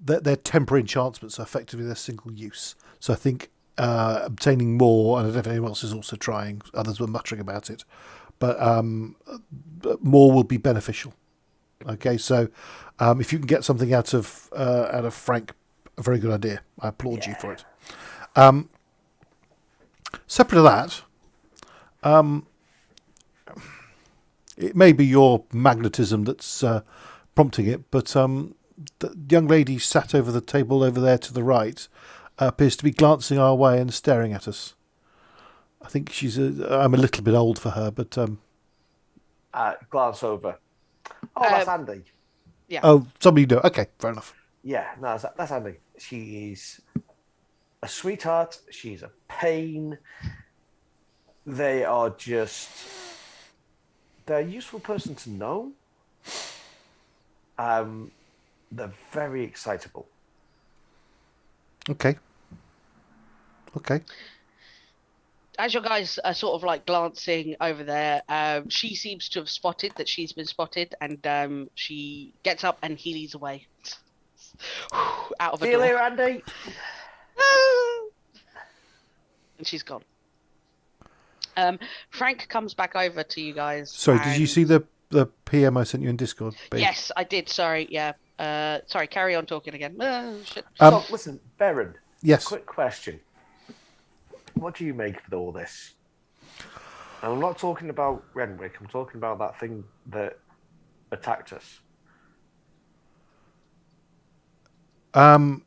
They're temporary enchantments, so effectively they're single use. So I think obtaining more, and I don't know if anyone else is also trying, others were muttering about it, but more will be beneficial. Okay, so if you can get something out of Frank, a very good idea. I applaud you for it. Separate to that, it may be your magnetism that's prompting it, but the young lady sat over the table over there to the right appears to be glancing our way and staring at us. I think I'm a little bit old for her, but... glance over. Oh, that's Andy. Yeah. Oh, somebody do. Okay, fair enough. Yeah, no, that's Andy. She's a sweetheart. She's a pain. They are just... They're a useful person to know. They're very excitable. Okay. As your guys are sort of like glancing over there, she seems to have spotted that she's been spotted, and she gets up and heelies away out of a See you door. later, Andy. And she's gone. Frank comes back over to you guys. Sorry, did you see the PM I sent you in Discord? Bea? Yes, I did. Sorry, yeah. Sorry, carry on talking again. Shit. So, listen, Baron. Yes. Quick question. What do you make of all this? And I'm not talking about Renwick. I'm talking about that thing that attacked us. Well,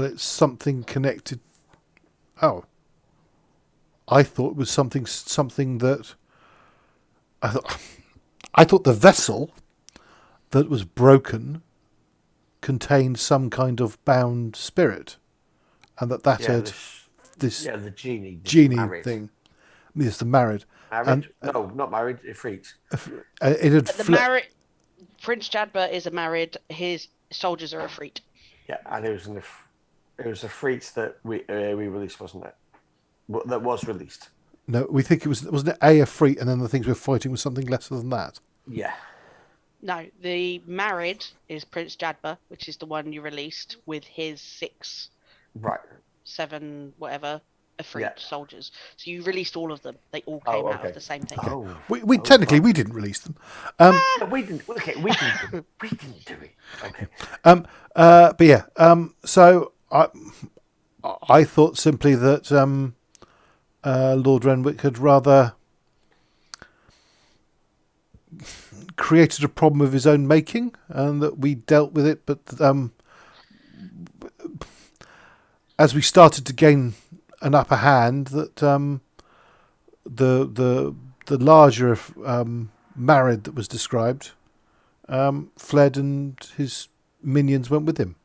it's something connected. Oh, I thought it was something that I thought the vessel that was broken contained some kind of bound spirit, and that had this the genie thing. I mean, it's the married. Married? No, not married. Ifrit. It had married. Prince Jadba is a married. His soldiers are Ifrit. Yeah, and it was a Ifrit that we released, wasn't it? That was released. No, we think it wasn't it a Ifrit, and then the things we're fighting was something lesser than that. Yeah. No, the married is Prince Jadba, which is the one you released with his 6, right, 7, whatever, Ifrit soldiers. So you released all of them. They all came out of the same thing. Okay. We technically we didn't release them. We didn't. Okay, we didn't. We didn't do it. Okay. But yeah. So I thought simply that Lord Renwick had rather created a problem of his own making, and that we dealt with it. But as we started to gain an upper hand, that the larger Marid that was described fled, and his minions went with him.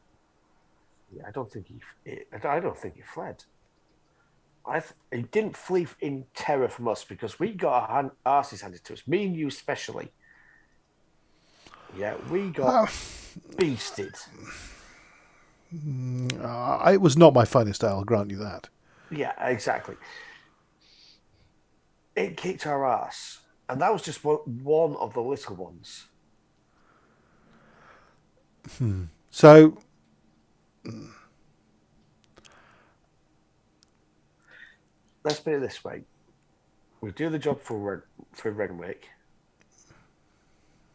I don't think he fled. He didn't flee in terror from us because we got our asses handed to us. Me and you especially. Yeah, we got beasted. It was not my finest day, I'll grant you that. Yeah, exactly. It kicked our ass. And that was just one of the little ones. So... Let's put it this way. We do the job for Renwick.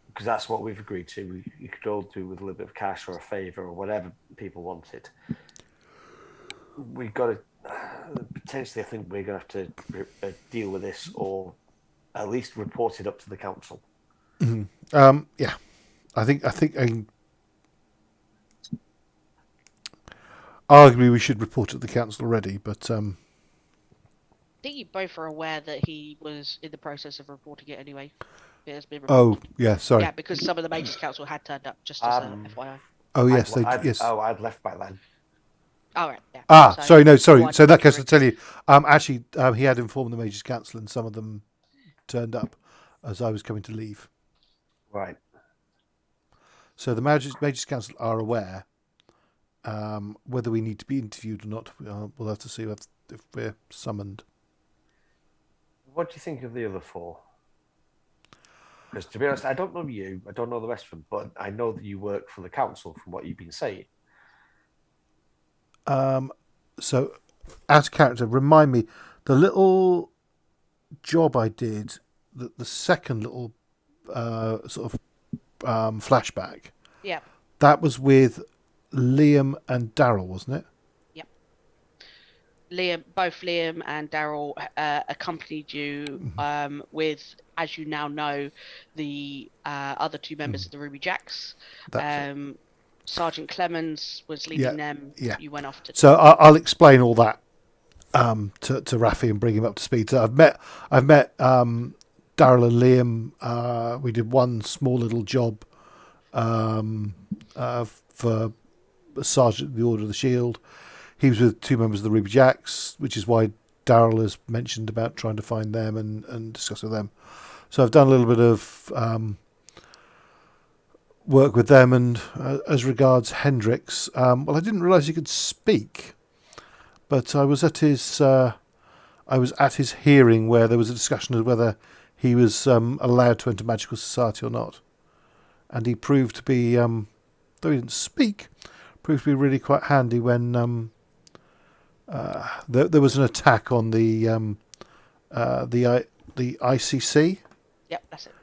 Because that's what we've agreed to. You could all do with a little bit of cash or a favour or whatever people wanted. We've got to... potentially, I think we're going to have to deal with this, or at least report it up to the council. Mm-hmm. Yeah, I think arguably we should report it to the council already, but I think you both are aware that he was in the process of reporting it anyway. has been Oh, removed. yeah, sorry. Yeah, because some of the Mages Council had turned up, just as a FYI. Oh, yes, yes. Oh, I'd left by then. All right, yeah. Ah, So, sorry, no, sorry. one So in that case, for I'll tell you. Actually, he had informed the Mages Council, and some of them turned up as I was coming to leave. Right. So the Mages Council are aware. Whether we need to be interviewed or not, we'll have to see if we're summoned. What do you think of the other 4? Because to be honest, I don't know you. I don't know the rest of them, but I know that you work for the council from what you've been saying. So, as character, remind me the little job I did, the second little sort of flashback. Yeah. That was with Liam and Daryl, wasn't it? Both Liam and Daryl accompanied you with, as you now know, the other 2 members of the Ruby Jacks. Sergeant Clemens was leading them. Yeah. You went off to. So I'll explain all that to Rafi and bring him up to speed. So I've met Daryl and Liam. We did one small little job for Sergeant of the Order of the Shield. He was with 2 members of the Ruby Jacks, which is why Daryl has mentioned about trying to find them and discuss with them. So I've done a little bit of work with them, and as regards Hendrix, well, I didn't realise he could speak, but I was at his hearing where there was a discussion of whether he was allowed to enter Magical Society or not, and he proved to be, though he didn't speak, proved to be really quite handy when there was an attack on the ICC. Yep, that's it.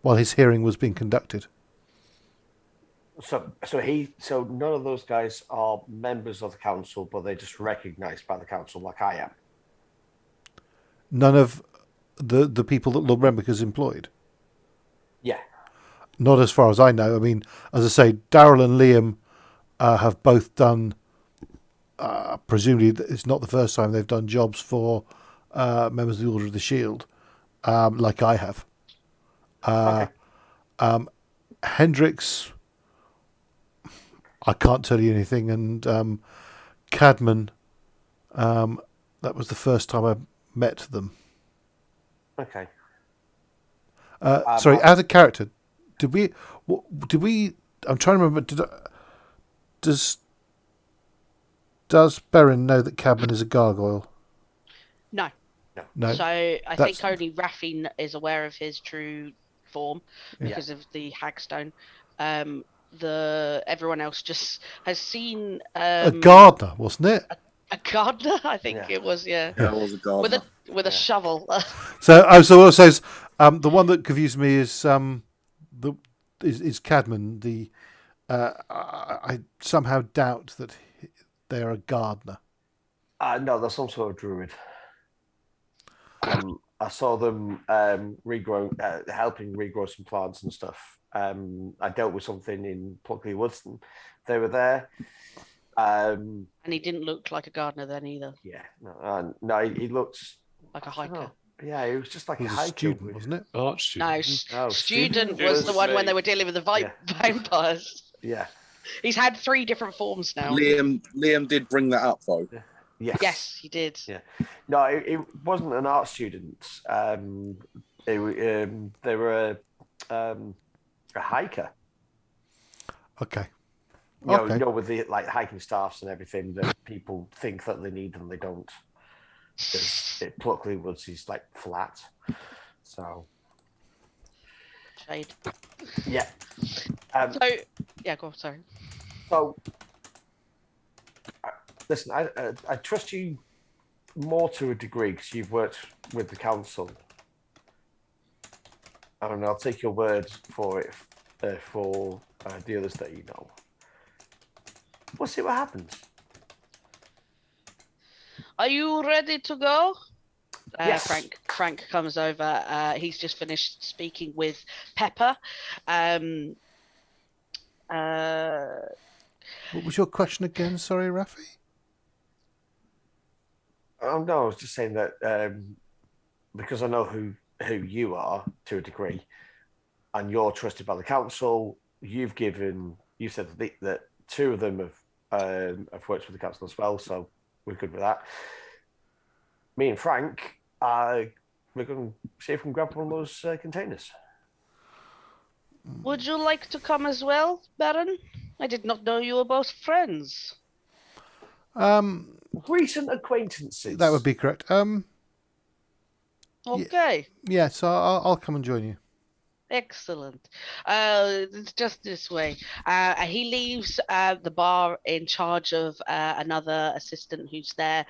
While his hearing was being conducted. So none of those guys are members of the council, but they're just recognised by the council, like I am. None of the people that Lord Rembick has employed. Yeah. Not as far as I know. I mean, as I say, Daryl and Liam have both done. Presumably, it's not the first time they've done jobs for members of the Order of the Shield, like I have. Okay. Hendrix, I can't tell you anything, and Cadman, that was the first time I met them. Okay. Sorry, as a character, did we? I'm trying to remember. Does Berin know that Cadman is a gargoyle? No. No. So I think only Rafi is aware of his true form because of the hagstone. Everyone else just has seen a gardener, wasn't it? A gardener, I think it was. Yeah, it was a gardener with a shovel. So the one that confused me is Cadman. I somehow doubt that they are a gardener. No, they're some sort of druid. I saw them helping regrow some plants and stuff. I dealt with something in Pluckley Woodston. They were there. And he didn't look like a gardener then either. Yeah, no, he looked like a hiker. Yeah, he was just like a hiker, student, wasn't it? Art student. No, student was the one when they were dealing with the vampires. Yeah. He's had 3 different forms now. Liam did bring that up though. Yes, he did. Yeah. No, it wasn't an art student. They were a hiker. Okay. You know, with the hiking staffs and everything that people think that they need and they don't. Because Pluckley Woods is flat. So. Shade. Yeah. Go on, sorry. So, listen, I trust you more to a degree because you've worked with the council. And I'll take your word for it for the others that you know. We'll see what happens. Are you ready to go? Yes. Frank comes over. He's just finished speaking with Pepper. What was your question again? Sorry, Rafi? Oh no, I was just saying that because I know who who you are to a degree, and you're trusted by the council. You said that two of them have worked with the council as well, so we're good with that. Me and Frank, we're going to see if we can grab one of those containers. Would you like to come as well, Baron? I did not know you were both friends. Recent acquaintances. That would be correct. Okay. Yeah, so I'll come and join you. Excellent. It's just this way. He leaves the bar in charge of another assistant who's there,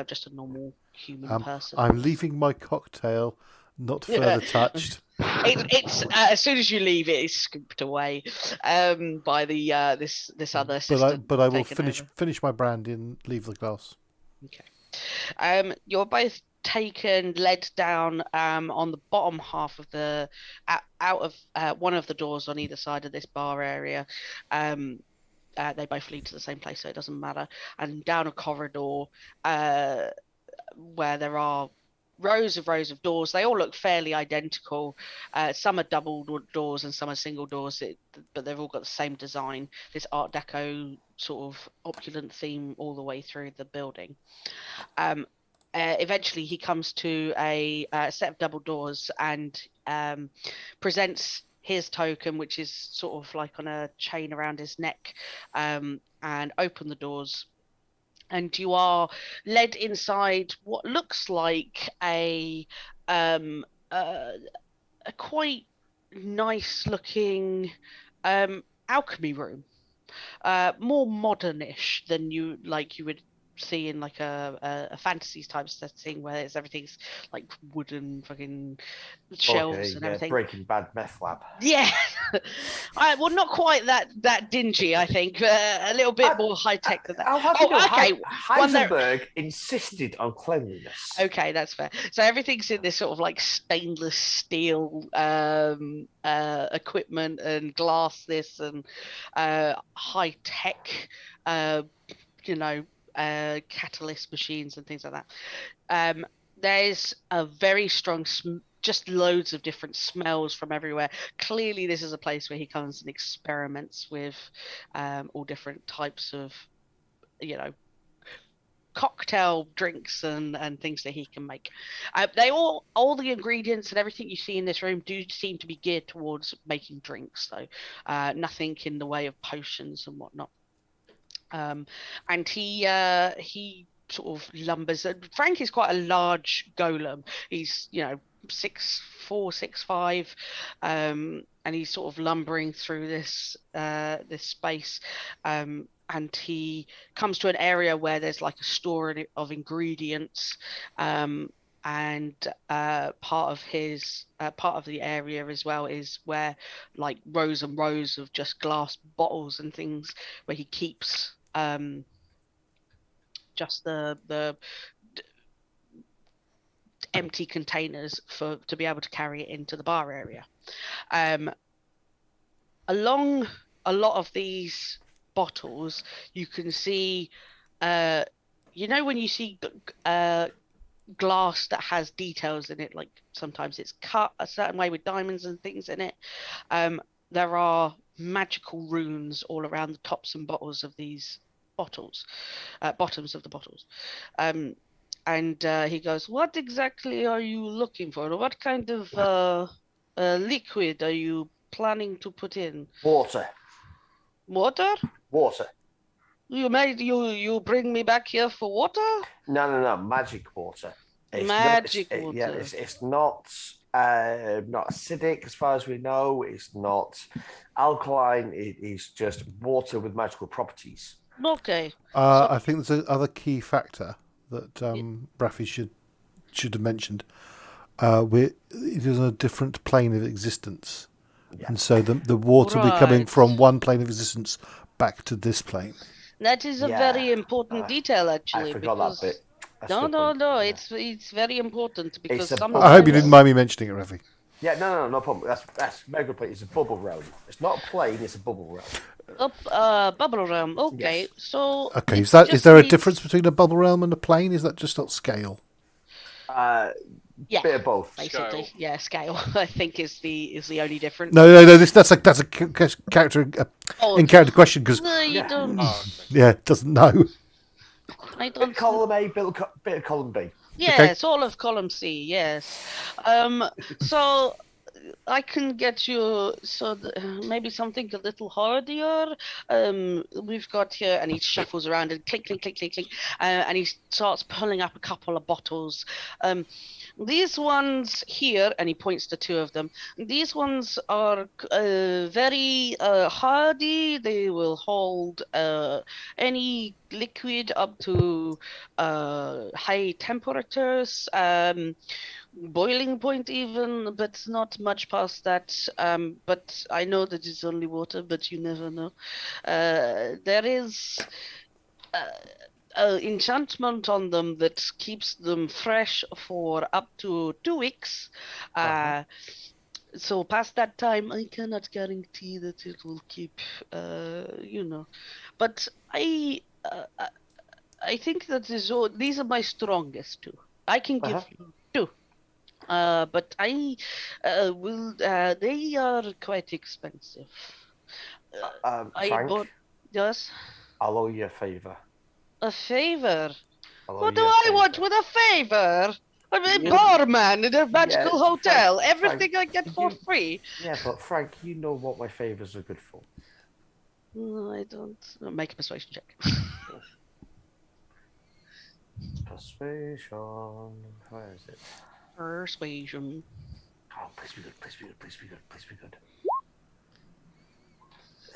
just a normal human person. I'm leaving my cocktail, not further touched. It's as soon as you leave it, it's scooped away by the this other assistant. But I will taking over. finish my brandy and leave the glass. Okay. You're both led down on the bottom half of the out of one of the doors on either side of this bar area. They both lead to the same place, so it doesn't matter. And down a corridor where there are rows of doors. They all look fairly identical. Some are double doors and some are single doors, but they've all got the same design. This Art Deco sort of opulent theme all the way through the building. Eventually, he comes to a set of double doors and presents his token, which is sort of like on a chain around his neck, and open the doors. And you are led inside what looks like a quite nice-looking alchemy room, more modernish than you would see in like a fantasy type setting where everything's like wooden fucking shelves and everything. Breaking Bad meth lab. Yeah. Well, not quite that dingy, I think. A little bit more high tech than that. Okay. Heisenberg insisted on cleanliness. Okay, that's fair. So everything's in this sort of like stainless steel equipment and glass and high tech, catalyst machines and things like that. There's a very strong just loads of different smells from everywhere. Clearly this is a place where he comes and experiments with all different types of cocktail drinks and things that he can make. All the ingredients and everything you see in this room do seem to be geared towards making drinks, though. Nothing in the way of potions and whatnot. And he sort of lumbers. Frank is quite a large golem. He's 6'4", 6'5", and he's sort of lumbering through this space. And he comes to an area where there's like a store of ingredients. And part of the area as well is where like rows and rows of just glass bottles and things where he keeps just the empty containers to be able to carry it into the bar area. Along a lot of these bottles, you can see, when you see glass that has details in it, like sometimes it's cut a certain way with diamonds and things in it. There are magical runes all around the tops and bottles of these bottoms of the bottles. And he goes, "What exactly are you looking for? What kind of liquid are you planning to put in?" Water. Water? Water. You bring me back here for water? No. Magic water. Water. Yeah, it's not acidic as far as we know. It's not alkaline. It is just water with magical properties. Okay. I think there's another key factor that Rafi should have mentioned. It is on a different plane of existence. Yeah. And so the water will be coming from one plane of existence back to this plane. That is a very important detail, actually. I forgot that bit. No. It's very important because I hope you didn't mind me mentioning it, Rafi. Yeah, no problem. That's a very good point. It's a bubble realm. It's not a plane. It's a bubble realm. Bubble realm. Okay, yes. So is there a difference between a bubble realm and a plane? Is that just not scale? Yeah, Bit of both. basically. Scale. Yeah, scale. I think is the only difference. No. That's a character Oh, in character question because no, you Yeah. don't. Oh, okay. yeah, doesn't know. I Bit don't. of column A, bit of column B. Yes, all of column C. Yes. So I can get you maybe something a little hardier. We've got here, and he shuffles around and clink, clink, clink, clink, clink, and he starts pulling up a couple of bottles. These ones here, and he points to two of them. These ones are very hardy. They will hold any liquid up to high temperatures. Boiling point even, but not much past that. But I know that it's only water, but you never know. There is enchantment on them that keeps them fresh for up to 2 weeks. So past that time, I cannot guarantee that it will keep, But I think that these are my strongest two. I can give you two. But I will. They are quite expensive. I Frank, bought. Yes, I'll owe you a favour. a favor. I'll owe What you do a I favour. want with a favor? I'm a You- barman in a magical Yeah, hotel. Frank, Everything I get for you- free. Yeah, but Frank, you know what my favours are good for. No, I don't. Make a persuasion check. Persuasion. Where is it? Persuasion. Oh, please be good, please be good, please be good, please be good.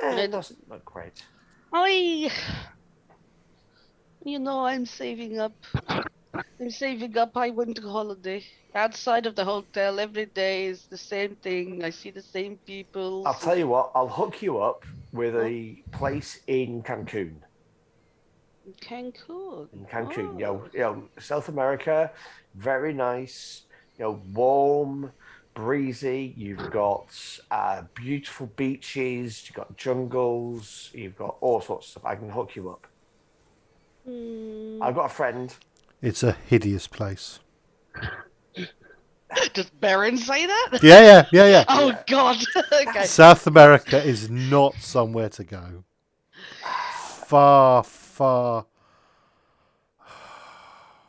It- It doesn't look great. I'm saving up. I'm saving up. I went to holiday outside of the hotel. Every day is the same thing. I see the same people. I'll tell you what, I'll hook you up with a place in Cancun. Cancun. In Cancun, Oh. South America, very nice, warm, breezy. You've got beautiful beaches, you've got jungles, you've got all sorts of stuff. I can hook you up. I've got a friend. It's a hideous place. Does Baron say that? Yeah. Oh Yeah. God. Okay. South America is not somewhere to go. Far.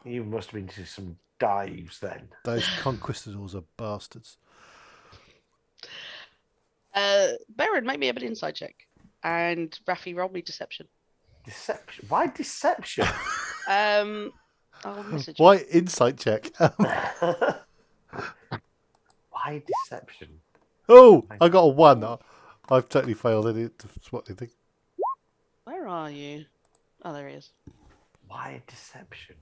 You must have been to some dives then. Those conquistadors are bastards. Baron, make me an inside check, and Rafi, roll me deception. Deception? Why deception? I'll message you. Why insight check? Why deception? Oh, I got a 1. I've totally failed any. What do you think? Where are you? Oh, there he is. Why deception?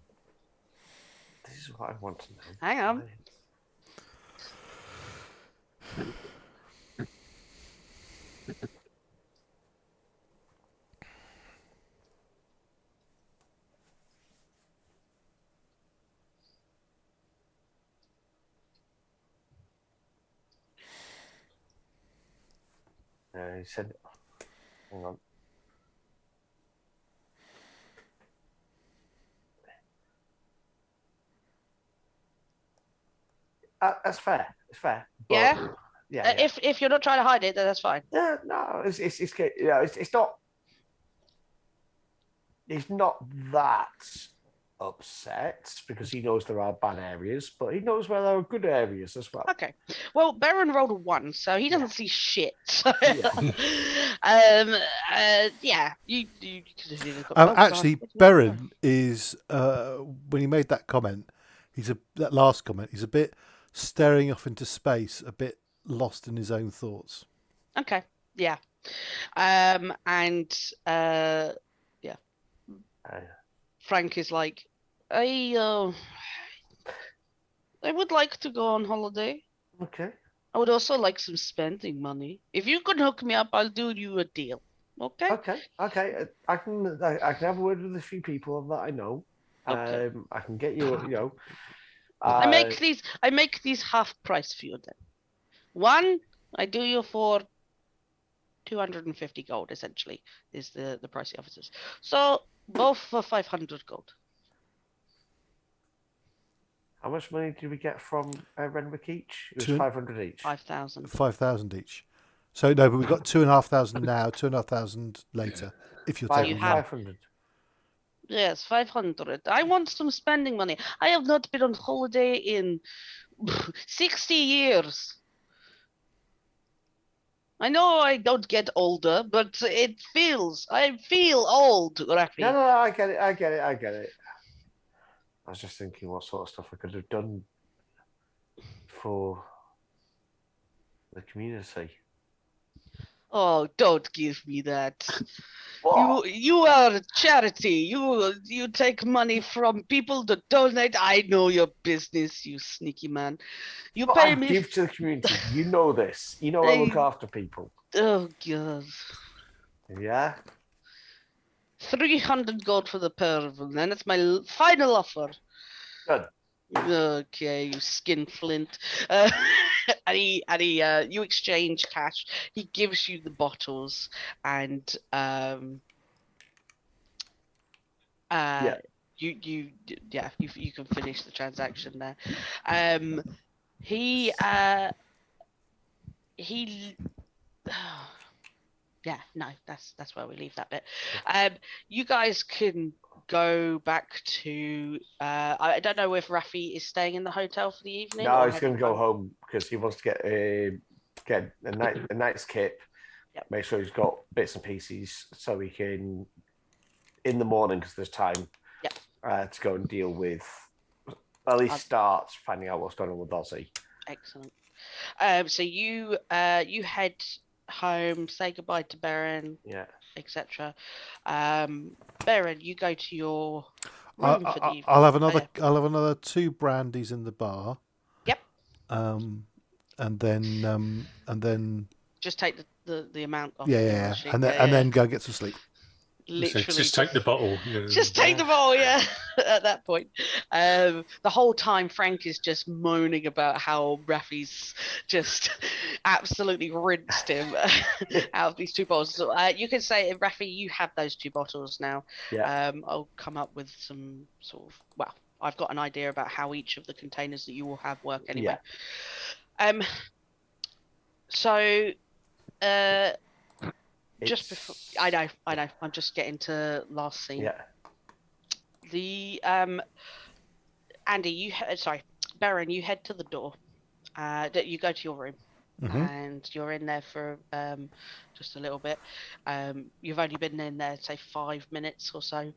This is what I want to know. Hang on. He said, hang on. That's fair. It's fair. But, Yeah? Yeah. If you're not trying to hide it, then that's fine. Yeah, no, it's good. It's not. He's not that upset because he knows there are bad areas, but he knows where there are good areas as well. Okay. Well, Baron rolled a 1, so he doesn't see shit. So, Yeah. You could have got Actually, Beren is when he made that comment. That last comment. He's a bit staring off into space, a bit lost in his own thoughts. Okay. Yeah. And Frank is like, I would like to go on holiday. Okay. I would also like some spending money. If you could hook me up, I'll do you a deal. Okay. Okay. I can have a word with a few people that I know. Okay. I can get you. I make these half price for you then. One, I do you for 250 gold, essentially, is the price he offers us. So both for 500 gold. How much money did we get from Renwick each? It was Two- 500 each. 5,000. 5,000 each. So no, but we've got 2,500 now, 2,500 later. If you're taking You have- 500. Yes, 500. I want some spending money. I have not been on holiday in 60 years. I know I don't get older, but I feel old, Rafi. No, I get it. I was just thinking what sort of stuff I could have done for the community. Oh, don't give me that. What? You are a charity. You take money from people to donate. I know your business, you sneaky man. You But pay I me. give to the community. You know this. You know I look after people. Oh god. Yeah? 300 gold for the pair of them, then. That's my final offer. Good. Okay, you skinflint. You exchange cash. He gives you the bottles, and Yeah. you can finish the transaction there. He yeah, no, that's where we leave that bit. You guys can go back to I don't know if Rafi is staying in the hotel for the evening. No, or he's going to heading go home because he wants to get a night's kip. Yep. Make sure he's got bits and pieces so he can, in the morning, because there's time, to go and deal with, at least start finding out what's going on with Ozzy. Excellent. So you head home, say goodbye to Baron, etc. Baron, you go to your room for the evening. I'll have another 2 brandies in the bar. Yep. And then just take the amount off. Yeah. And then go get some sleep. Literally, just take the bottle. Just take the bottle, at that point. The whole time Frank is just moaning about how Rafi's just absolutely rinsed him out of these 2 bottles. So, you can say, Rafi, you have those 2 bottles now. I'll come up with some sort of, I've got an idea about how each of the containers that you will have work anyway. So just before I know, I'm just getting to last scene. The Andy, Baron, you head to the door. You go to your room, and you're in there for just a little bit. You've only been in there, say, 5 minutes or so.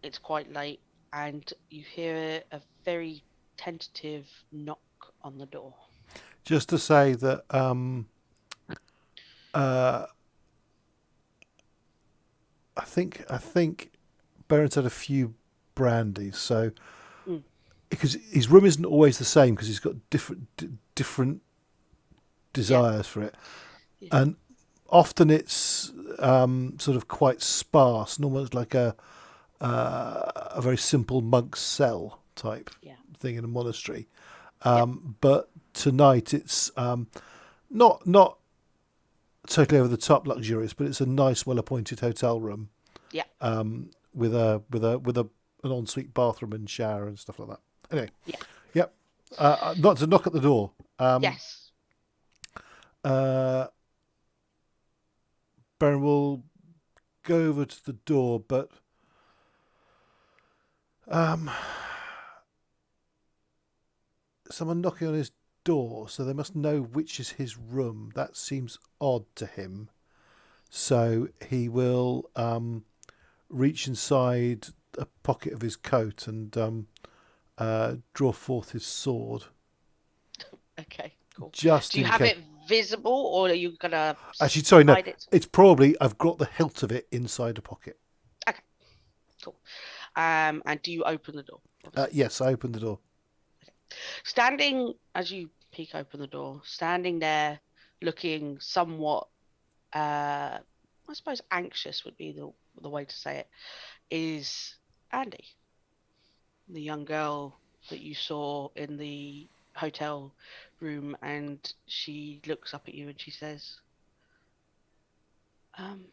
It's quite late, and you hear a very tentative knock on the door. Just to say that I think Baron's had a few brandies, so because his room isn't always the same because he's got different desires for it, and often it's sort of quite sparse, and almost like a very simple monk's cell type thing in a monastery. But tonight it's not totally over the top luxurious, but it's a nice, well appointed hotel room. With an ensuite bathroom and shower and stuff like that. Anyway. Not to knock at the door. Yes. Baron will go over to the door, but someone knocking on his door, so they must know which is his room. That seems odd to him. So he will reach inside a pocket of his coat and draw forth his sword. Okay, cool. Just do you have it visible, or are you gonna? Actually, sorry, no. It? It's probably I've got the hilt of it inside a pocket. Okay, cool. And do you open the door? Yes, I opened the door. Okay. Standing as you peek open the door, standing there, looking somewhat, I suppose anxious would be the way to say it, is Andy, the young girl that you saw in the hotel room, and she looks up at you and she says, can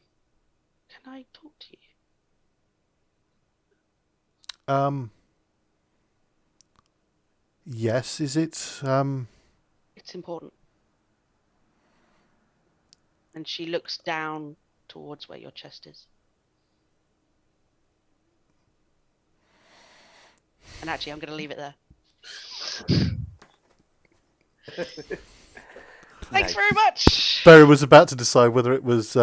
I talk to you? Yes. Is it? It's important. And she looks down towards where your chest is. And actually, I'm going to leave it there. Thanks very much. Barry was about to decide whether it was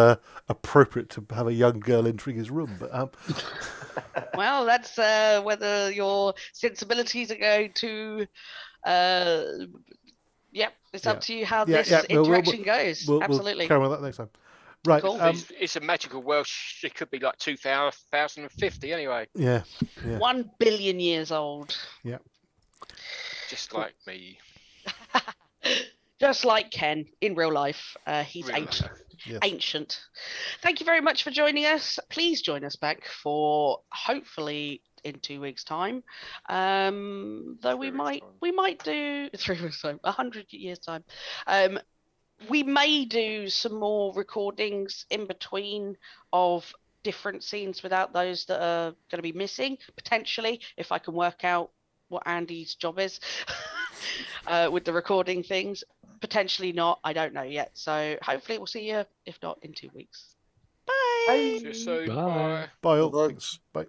appropriate to have a young girl entering his room, but Well, that's whether your sensibilities are going to. Yep, it's up to you how this interaction goes. Absolutely. We'll carry on with that next time. Right. Cool. It's a magical world. It could be like 2050 anyway. Yeah. 1 billion years old. Yeah. Just like me. Just like Ken in real life. He's Real ancient. life. Yes. Ancient. Thank you very much for joining us. Please join us back for hopefully in 2 weeks' time. Though we might do 3 weeks' time, 100 years' time. We may do some more recordings in between of different scenes without those that are going to be missing, potentially, if I can work out what Andy's job is with the recording things. Potentially not, I don't know yet. So hopefully we'll see you, if not in 2 weeks. Bye. See you soon. Bye. Bye. Bye all. Bye. Thanks. Bye.